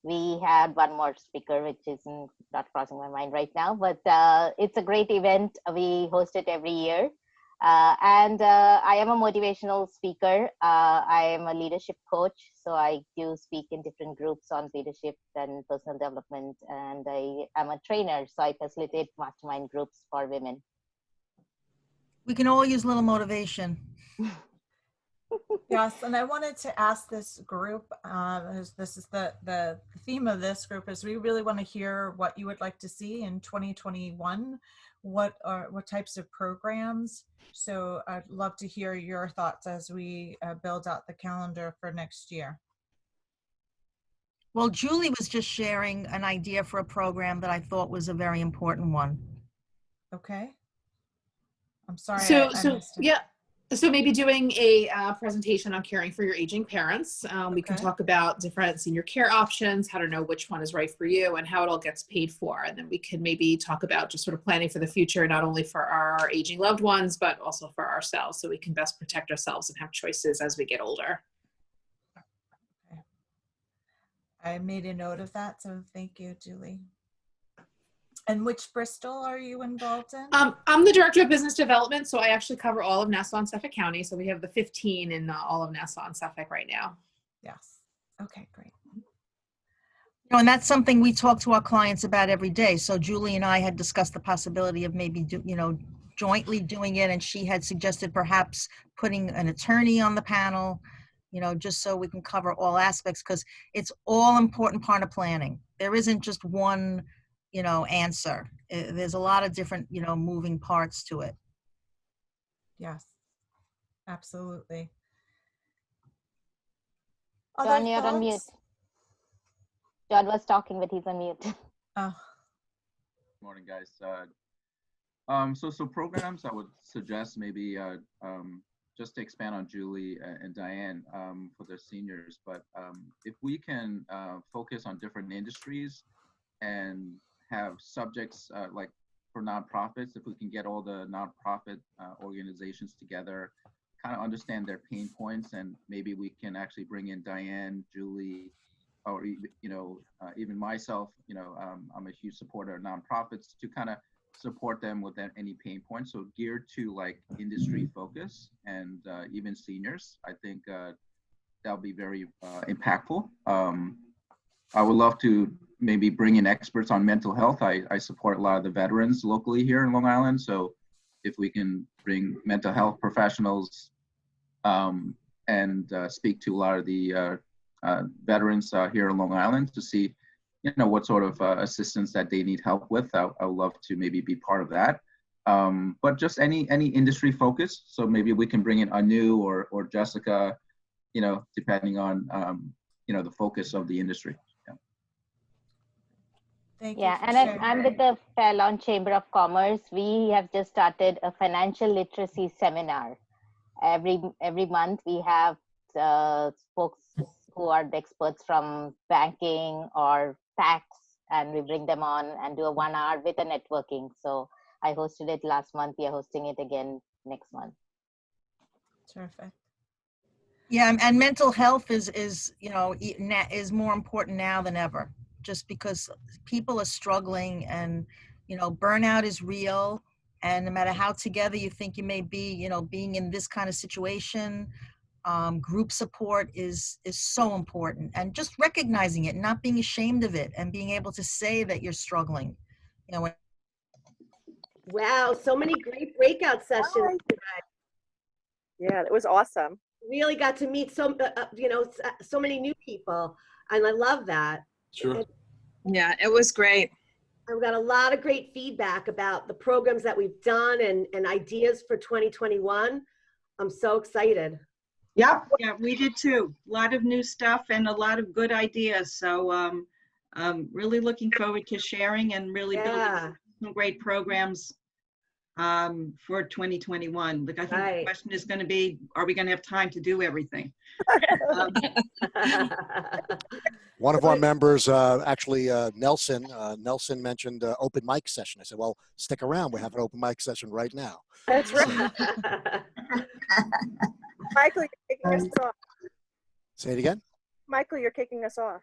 we had one more speaker, which is not crossing my mind right now, but it's a great event. We host it every year. And I am a motivational speaker. I am a leadership coach. So I do speak in different groups on leadership and personal development. And I am a trainer. So I facilitate mastermind groups for women. We can all use a little motivation. Yes, and I wanted to ask this group, this is the theme of this group, is we really want to hear what you would like to see in 2021, what types of programs. So I'd love to hear your thoughts as we build out the calendar for next year. Well, Julie was just sharing an idea for a program that I thought was a very important one. Okay. I'm sorry. So missed it. yeah. So maybe doing a presentation on caring for your aging parents. We can talk about different senior care options, how to know which one is right for you, and how it all gets paid for. And then we can maybe talk about just sort of planning for the future, not only for our aging loved ones, but also for ourselves, so we can best protect ourselves and have choices as we get older. Okay. I made a note of that, so thank you, Julie. And which Bristol are you involved in? I'm the Director of Business Development, so I actually cover all of Nassau and Suffolk County. So we have the 15 in all of Nassau and Suffolk right now. Yes. Okay, great. And that's something we talk to our clients about every day. So Julie and I had discussed the possibility of maybe jointly doing it, and she had suggested perhaps putting an attorney on the panel, just so we can cover all aspects, because it's all important part of planning. There isn't just one answer. There's a lot of different, moving parts to it. Yes, absolutely. John, you're on mute. John was talking, but he's on mute. Oh. Morning, guys. So programs I would suggest maybe just to expand on Julie and Diane for the seniors, but if we can focus on different industries and have subjects like for nonprofits, if we can get all the nonprofit organizations together, kind of understand their pain points, and maybe we can actually bring in Diane, Julie, or even myself. I'm a huge supporter of nonprofits to kind of support them with any pain points. So geared to like industry focus and even seniors, I think that'll be very impactful. I would love to maybe bring in experts on mental health. I support a lot of the veterans locally here in Long Island. So if we can bring mental health professionals and speak to a lot of the veterans here in Long Island to see, what sort of assistance that they need help with, I would love to maybe be part of that. But just any industry focus. So maybe we can bring in Anu or Jessica, depending on, the focus of the industry. Thank you. I'm with the Fallon Chamber of Commerce. We have just started a financial literacy seminar. Every month we have folks who are the experts from banking or tax, and we bring them on and do a 1 hour with a networking. So I hosted it last month. We are hosting it again next month. Terrific. Yeah, and mental health is more important now than ever, just because people are struggling, and burnout is real. And no matter how together you think you may be, being in this kind of situation, Group support is so important, and just recognizing it, not being ashamed of it, and being able to say that you're struggling. You know. Wow, so many great breakout sessions. Yeah, it was awesome. Really got to meet so many new people, and I love that. Sure. Yeah, it was great. I've got a lot of great feedback about the programs that we've done and ideas for 2021. I'm so excited. Yep. Yeah, we did too. A lot of new stuff and a lot of good ideas. So really looking forward to sharing and really building some great programs for 2021. Like, I think the question is going to be, are we going to have time to do everything? One of our members, actually Nelson mentioned open mic session. I said, well, stick around. We have an open mic session right now. That's right. Michael, you're kicking us off. Say it again. Michael, you're kicking us off.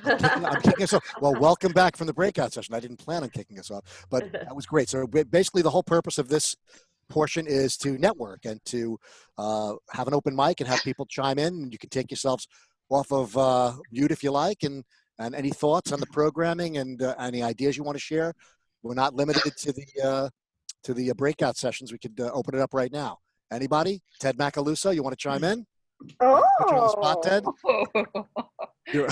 I'm kicking us off. Well, welcome back from the breakout session. I didn't plan on kicking us off, but that was great. So basically the whole purpose of this portion is to network and to have an open mic and have people chime in. You can take yourselves off of mute if you like, and any thoughts on the programming and any ideas you want to share. We're not limited to the breakout sessions. We could open it up right now. Anybody? Ted Macaluso, you want to chime in? Oh. Put you on the spot, Ted? You're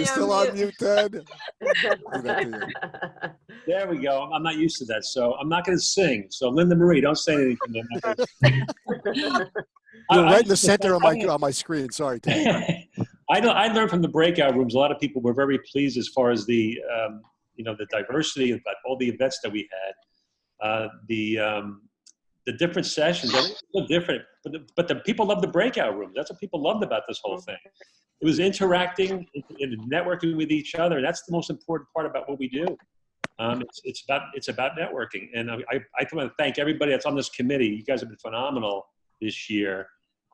still on mute, Ted. There we go. I'm not used to that, so I'm not going to sing. So Linda Marie, don't say anything. You're right in the center on my screen. Sorry, Ted. I learned from the breakout rooms. A lot of people were very pleased as far as the the diversity of all the events that we had. The different sessions are so different, but the people love the breakout rooms. That's what people loved about this whole thing. It was interacting and networking with each other. That's the most important part about what we do. It's about networking, and I want to thank everybody that's on this committee. You guys have been phenomenal this year,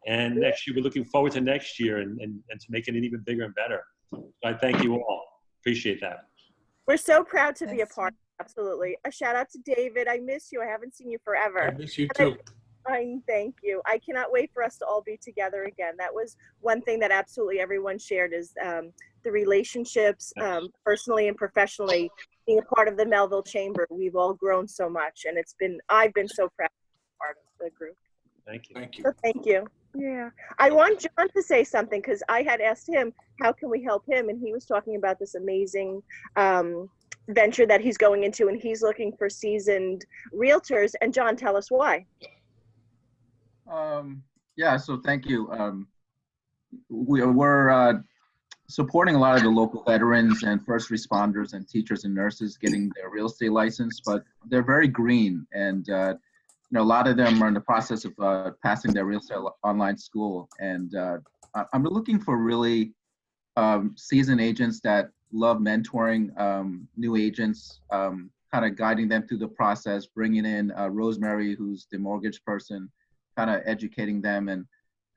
and next year we're looking forward to next year and to making it even bigger and better. So I thank you all. Appreciate that. We're so proud to be a part. Absolutely. A shout out to David. I miss you. I haven't seen you forever. I miss you too. Thank you. I cannot wait for us to all be together again. That was one thing that absolutely everyone shared is the relationships, personally and professionally. Being a part of the Melville Chamber, we've all grown so much, and I've been so proud to be part of the group. Thank you. Thank you. So thank you. Yeah. I want John to say something because I had asked him, how can we help him? And he was talking about this amazing venture that he's going into, and he's looking for seasoned realtors. And John, tell us why. Yeah, so thank you. We're supporting a lot of the local veterans and first responders and teachers and nurses getting their real estate license, but they're very green, and a lot of them are in the process of passing their real estate online school. And I'm looking for really seasoned agents that love mentoring new agents, kind of guiding them through the process, bringing in Rosemary, who's the mortgage person, kind of educating them and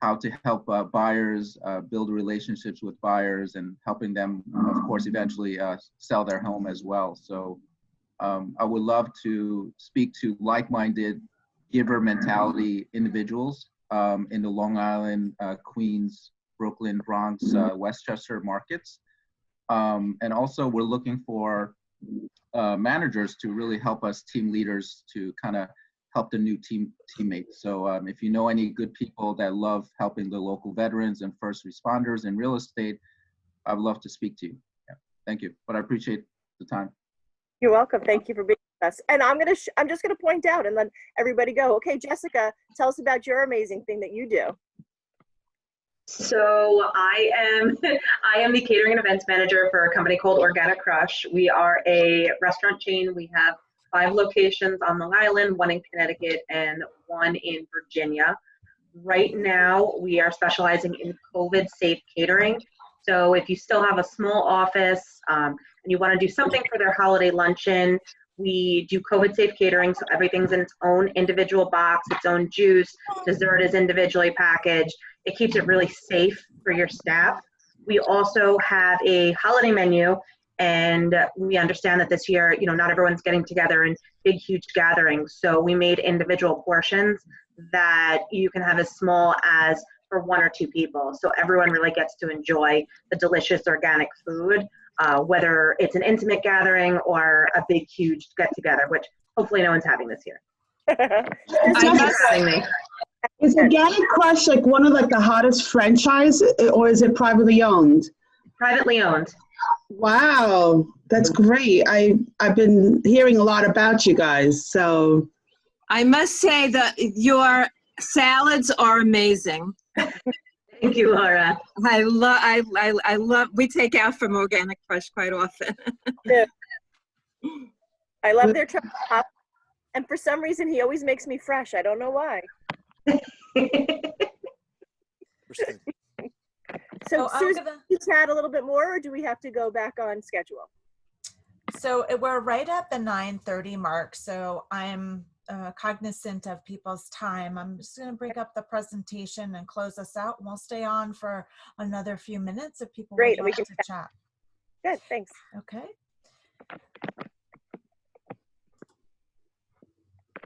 how to help buyers build relationships with buyers and helping them, of course, eventually sell their home as well. So I would love to speak to like-minded giver mentality individuals in the Long Island, Queens, Brooklyn, Bronx, Westchester markets. And also we're looking for managers to really help us, team leaders, to kind of help the new teammates. So if you know any good people that love helping the local veterans and first responders in real estate, I'd love to speak to you. Yeah, thank you. But I appreciate the time. You're welcome. Thank you for being with us. And I'm just gonna point out and let everybody go. Okay, Jessica, tell us about your amazing thing that you do. So I am the catering and events manager for a company called Organic Crush. We are a restaurant chain. We have 5 locations on Long Island, 1 in Connecticut, and 1 in Virginia. Right now, we are specializing in COVID-safe catering. So if you still have a small office and you want to do something for their holiday luncheon, we do COVID-safe catering, so everything's in its own individual box, its own juice, dessert is individually packaged. It keeps it really safe for your staff. We also have a holiday menu, and we understand that this year, not everyone's getting together in big, huge gatherings. So we made individual portions that you can have as small as for 1 or 2 people. So everyone really gets to enjoy the delicious organic food, whether it's an intimate gathering or a big, huge get together, which hopefully no one's having this year. Is Organic Crush like one of like the hottest franchises, or is it privately owned? Privately owned. Wow, that's great. I've been hearing a lot about you guys, so. I must say that your salads are amazing. Thank you, Laura. I love, we take out from Organic Crush quite often. Yeah. I love their chocolate pop, and for some reason he always makes me fresh. I don't know why. So, Susan, can you chat a little bit more, or do we have to go back on schedule? So we're right at the 9:30 mark, so I'm cognizant of people's time. I'm just going to break up the presentation and close us out, and we'll stay on for another few minutes if people would like to chat. Good, thanks. Okay.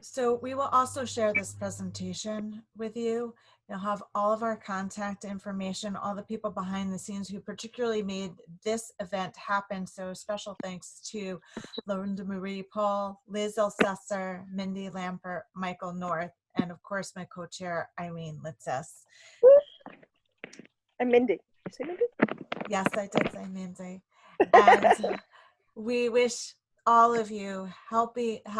So we will also share this presentation with you. You'll have all of our contact information, all the people behind the scenes who particularly made this event happen. So special thanks to Linda Marie Paul, Liz Elsesser, Mindy Lampert, Michael North, and of course my co-chair, Irene Litzes. And Mindy. Did you say Mindy? Yes, I did say Mindy. And we wish all of you healthy, and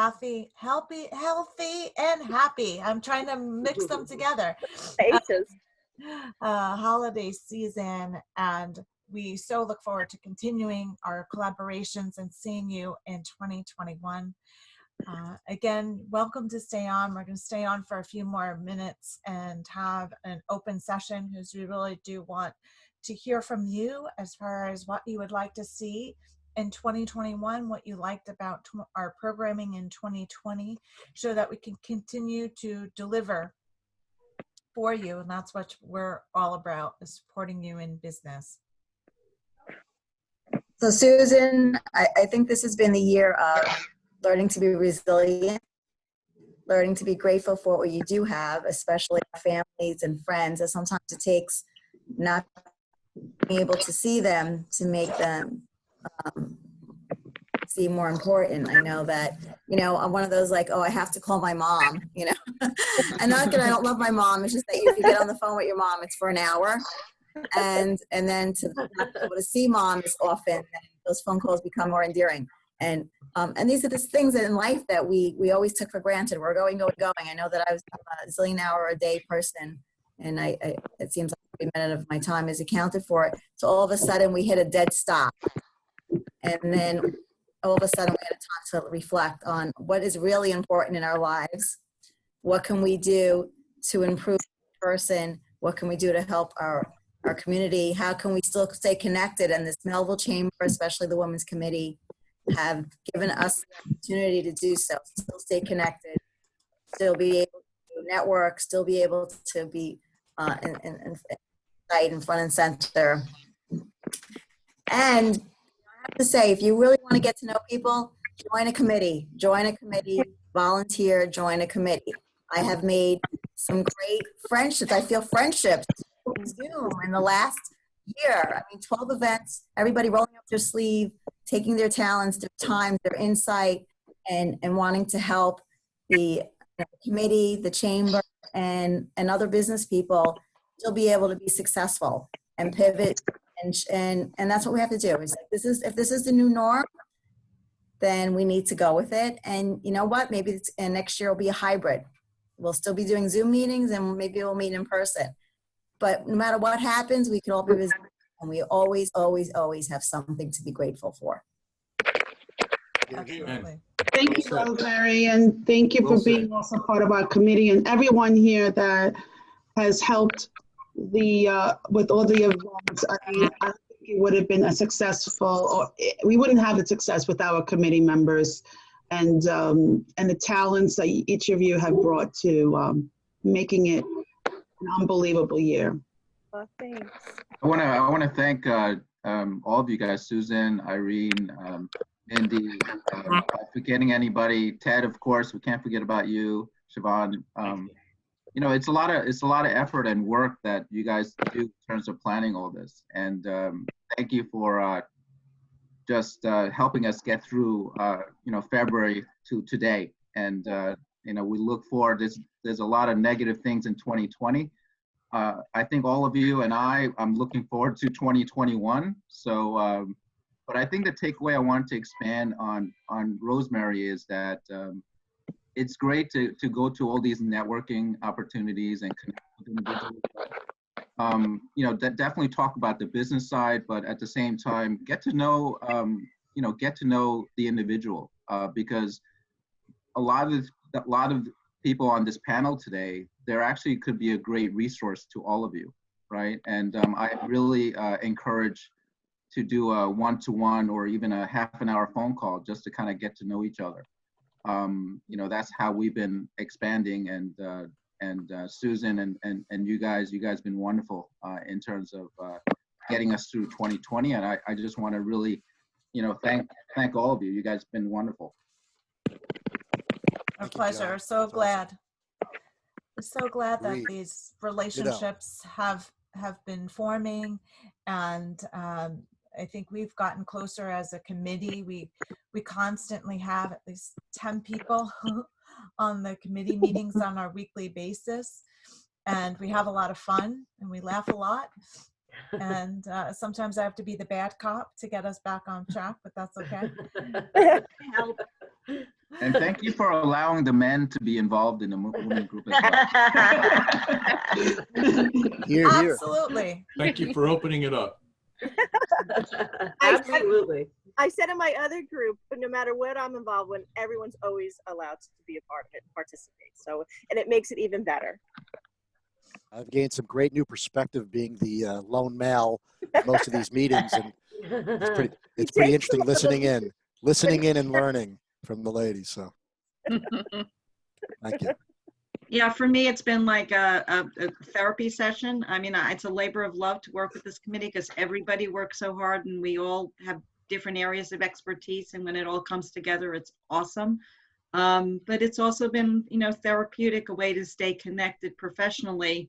happy. I'm trying to mix them together. Holiday season, and we so look forward to continuing our collaborations and seeing you in 2021. Again, welcome to stay on. We're going to stay on for a few more minutes and have an open session because we really do want to hear from you as far as what you would like to see in 2021, what you liked about our programming in 2020, so that we can continue to deliver for you. And that's what we're all about, is supporting you in business. So Susan, I think this has been the year of learning to be resilient, learning to be grateful for what you do have, especially families and friends, and sometimes it takes not being able to see them to make them seem more important. I know that, I'm one of those like, oh, I have to call my mom, and not that I don't love my mom, it's just that if you get on the phone with your mom, it's for an hour. And then to not be able to see mom as often, those phone calls become more endearing. And these are the things that in life that we always took for granted. We're going. I know that I was a zillion hour a day person, and it seems like every minute of my time is accounted for. So all of a sudden we hit a dead stop. And then all of a sudden we had a time to reflect on what is really important in our lives. What can we do to improve the person? What can we do to help our community? How can we still stay connected? And this Melville Chamber, especially the Women's Committee, have given us the opportunity to do so, still stay connected, still be able to network, still be able to be in front and center. And I have to say, if you really want to get to know people, join a committee, volunteer, join a committee. I have made some great friendships. I feel friendships on Zoom in the last year. 12 events, everybody rolling up their sleeve, taking their talents, their time, their insight, and wanting to help the committee, the chamber, and other business people still be able to be successful and pivot. And that's what we have to do. Is if this is the new norm, then we need to go with it. And you know what? Maybe next year will be a hybrid. We'll still be doing Zoom meetings, and maybe we'll meet in person. But no matter what happens, we can all be resilient, and we always, always, always have something to be grateful for. Absolutely. Thank you, Rosemary, and thank you for being also part of our committee, and everyone here that has helped with all the events. I think it would have been a successful, or we wouldn't have the success with our committee members and the talents that each of you have brought to making it an unbelievable year. Well, thanks. I want to thank all of you guys, Susan, Irene, Mindy, forgetting anybody, Ted, of course, we can't forget about you, Siobhan, you know, it's a lot of effort and work that you guys do in terms of planning all this. And thank you for just helping us get through, you know, February to today. And you know, we look forward. There's a lot of negative things in 2020. I think all of you and I'm looking forward to 2021. So, but I think the takeaway I want to expand on Rosemary is that it's great to go to all these networking opportunities and connect with individuals. You know, definitely talk about the business side, but at the same time, get to know, you know, get to know the individual, because a lot of people on this panel today, there actually could be a great resource to all of you, right? And I really encourage to do a one-to-one or even a half-an-hour phone call just to kind of get to know each other. You know, that's how we've been expanding, and Susan and you guys been wonderful in terms of getting us through 2020. And I just want to really, you know, thank all of you. You guys been wonderful. Our pleasure. So glad. We're so glad that these relationships have been forming, and I think we've gotten closer as a committee. We constantly have at least 10 people on the committee meetings on our weekly basis, and we have a lot of fun and we laugh a lot. And sometimes I have to be the bad cop to get us back on track, but that's okay. And thank you for allowing the men to be involved in the women group as well. Here. Absolutely. Thank you for opening it up. Absolutely. I said in my other group, but no matter what I'm involved in, everyone's always allowed to be a part of it and participate. So, and it makes it even better. I've gained some great new perspective being the lone male at most of these meetings, and it's pretty interesting listening in and learning from the ladies. So thank you. Yeah, for me, it's been like a therapy session. I mean, it's a labor of love to work with this committee because everybody works so hard and we all have different areas of expertise. And when it all comes together, it's awesome. But it's also been, you know, therapeutic, a way to stay connected professionally,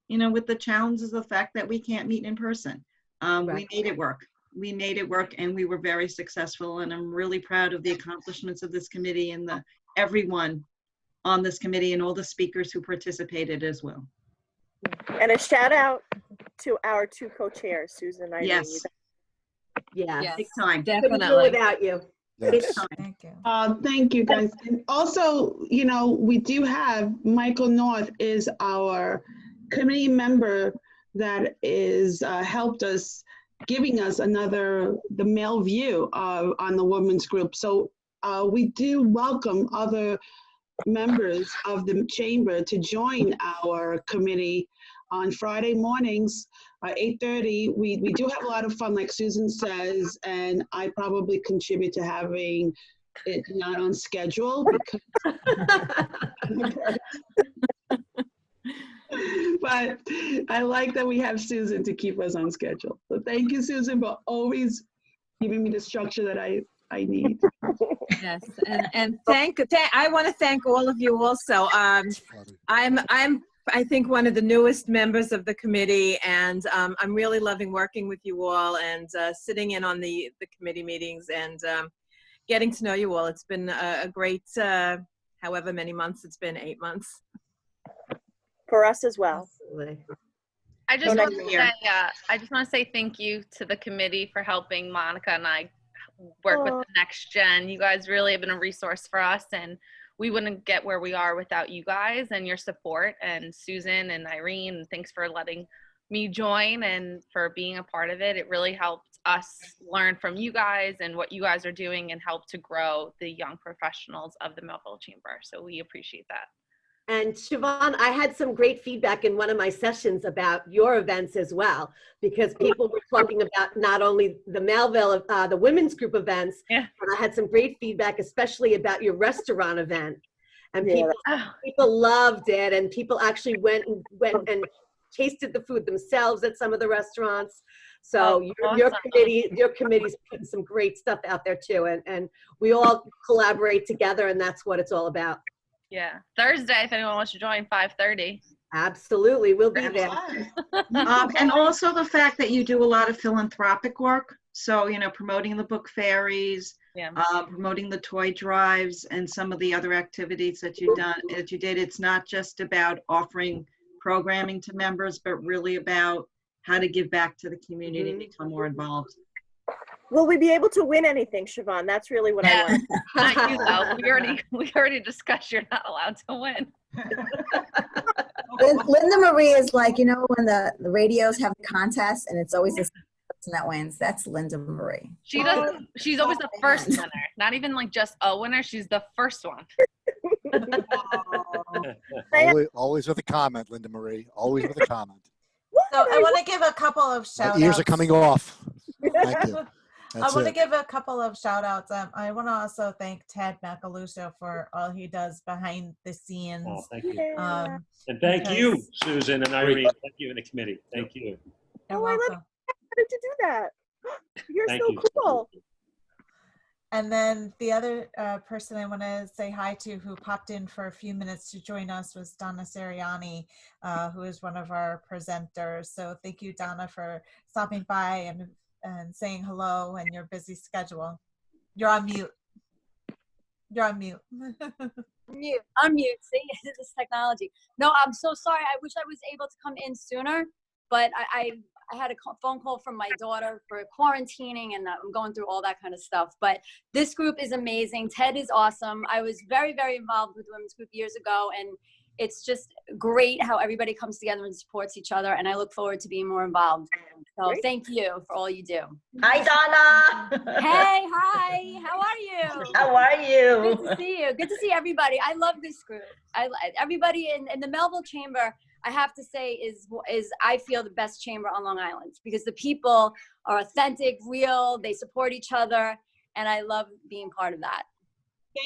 you know, with the challenges of the fact that we can't meet in person. We made it work. We made it work and we were very successful. And I'm really proud of the accomplishments of this committee and everyone on this committee and all the speakers who participated as well. And a shout out to our two co-chairs, Susan and Irene. Yes. Yeah. Big time. Couldn't do it without you. Yes. Thank you. Thank you, guys. And also, you know, we do have Michael North is our committee member that is helped us, giving us the male view on the women's group. So we do welcome other members of the chamber to join our committee on Friday mornings at 8:30. We do have a lot of fun, like Susan says, and I probably contribute to having it not on schedule because but I like that we have Susan to keep us on schedule. So thank you, Susan, for always giving me the structure that I need. Yes, and I want to thank all of you also. I think one of the newest members of the committee, and I'm really loving working with you all and sitting in on the committee meetings and getting to know you all. It's been a great, however many months it's been, 8 months. For us as well. I just want to say thank you to the committee for helping Monica and I work with the next gen. You guys really have been a resource for us, and we wouldn't get where we are without you guys and your support, and Susan and Irene. Thanks for letting me join and for being a part of it. It really helped us learn from you guys and what you guys are doing and help to grow the young professionals of the Melville Chamber. So we appreciate that. And Siobhan, I had some great feedback in one of my sessions about your events as well, because people were talking about not only the Melville, the women's group events, but I had some great feedback, especially about your restaurant event. And people loved it, and people actually went and tasted the food themselves at some of the restaurants. So your committee's putting some great stuff out there too, and we all collaborate together, and that's what it's all about. Yeah, Thursday, if anyone wants to join, 5:30. Absolutely, we'll be there. And also the fact that you do a lot of philanthropic work. So, you know, promoting the book fairies, Yeah. promoting the toy drives and some of the other activities that you've done, that you did. It's not just about offering programming to members, but really about how to give back to the community and become more involved. Will we be able to win anything, Siobhan? That's really what I want. Not you though. We already discussed you're not allowed to win. Linda Marie is like, you know, when the radios have contests and it's always the same person that wins. That's Linda Marie. She doesn't. She's always the first winner. Not even like just a winner. She's the first one. Always with a comment, Linda Marie. Always with a comment. So I want to give a couple of shout outs. My ears are coming off. Thank you. I want to give a couple of shout outs. I want to also thank Ted Macaluso for all he does behind the scenes. Oh, thank you. And thank you, Susan and Irene. Thank you in the committee. Thank you. Oh, I wanted to do that. You're Thank so you. cool. And then the other person I want to say hi to who popped in for a few minutes to join us was Donna Seriani, who is one of our presenters. So thank you, Donna, for stopping by and saying hello and your busy schedule. You're on mute. You're on mute. Mute. Unmute. See, this technology. No, I'm so sorry. I wish I was able to come in sooner, but I had a phone call from my daughter for quarantining, and I'm going through all that kind of stuff. But this group is amazing. Ted is awesome. I was very, very involved with the women's group years ago, and it's just great how everybody comes together and supports each other, and I look forward to being more involved. So thank you for all you do. Hi, Donna. Hey, hi. How are you? How are you? Good to see you. Good to see everybody. I love this group. Everybody in the Melville Chamber, I have to say, is I feel the best chamber on Long Island, because the people are authentic, real, they support each other, and I love being part of that.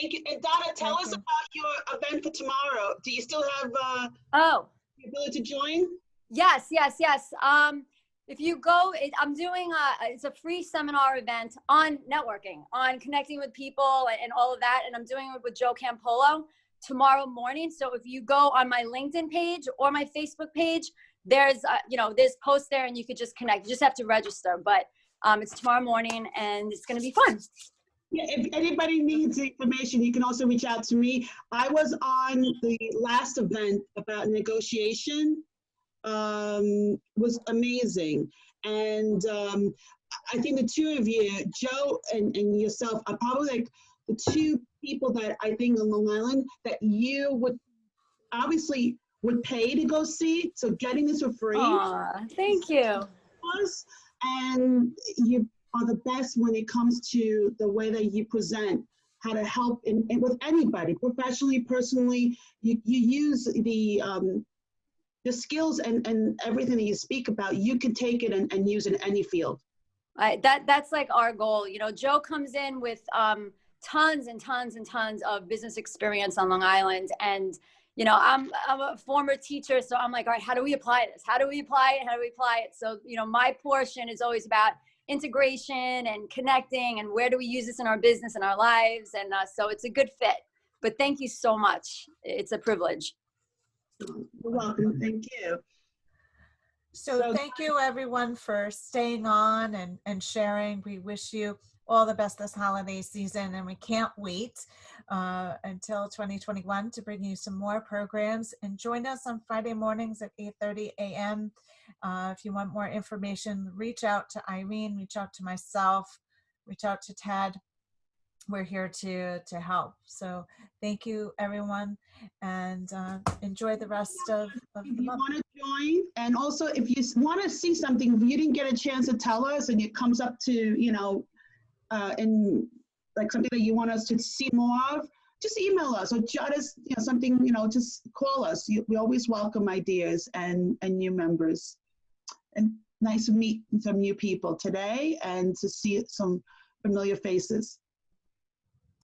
Thank you. And Donna, tell us about your event for tomorrow. Do you still have the ability to join? Yes. If you go, I'm doing it's a free seminar event on networking, on connecting with people and all of that, and I'm doing it with Joe Campolo tomorrow morning. So if you go on my LinkedIn page or my Facebook page, there's there's posts there, and you could just connect. You just have to register, but it's tomorrow morning, and it's going to be fun. Yeah, if anybody needs information, you can also reach out to me. I was on the last event about negotiation. Was amazing. And I think the two of you, Joe and yourself, are probably like the two people that I think on Long Island that you would obviously would pay to go see. So getting this for free. Aww, thank you. And you are the best when it comes to the way that you present, how to help with anybody, professionally, personally. You use the skills and everything that you speak about, you can take it and use it in any field. That's like our goal. Joe comes in with tons and tons and tons of business experience on Long Island. And, I'm a former teacher, so I'm like, all right, how do we apply this? How do we apply it? How do we apply it? So, my portion is always about integration and connecting and where do we use this in our business and our lives. And so it's a good fit. But thank you so much. It's a privilege. You're welcome. Thank you. So thank you everyone for staying on and sharing. We wish you all the best this holiday season, and we can't wait until 2021 to bring you some more programs. And join us on Friday mornings at 8:30 a.m. If you want more information, reach out to Irene, reach out to myself, reach out to Ted. We're here to help. So thank you, everyone, and enjoy the rest of the month. If you want to join, and also if you want to see something, if you didn't get a chance to tell us, and it comes up to, in like something that you want us to see more of, just email us or jot us, something, just call us. We always welcome ideas and new members. And nice to meet some new people today and to see some familiar faces.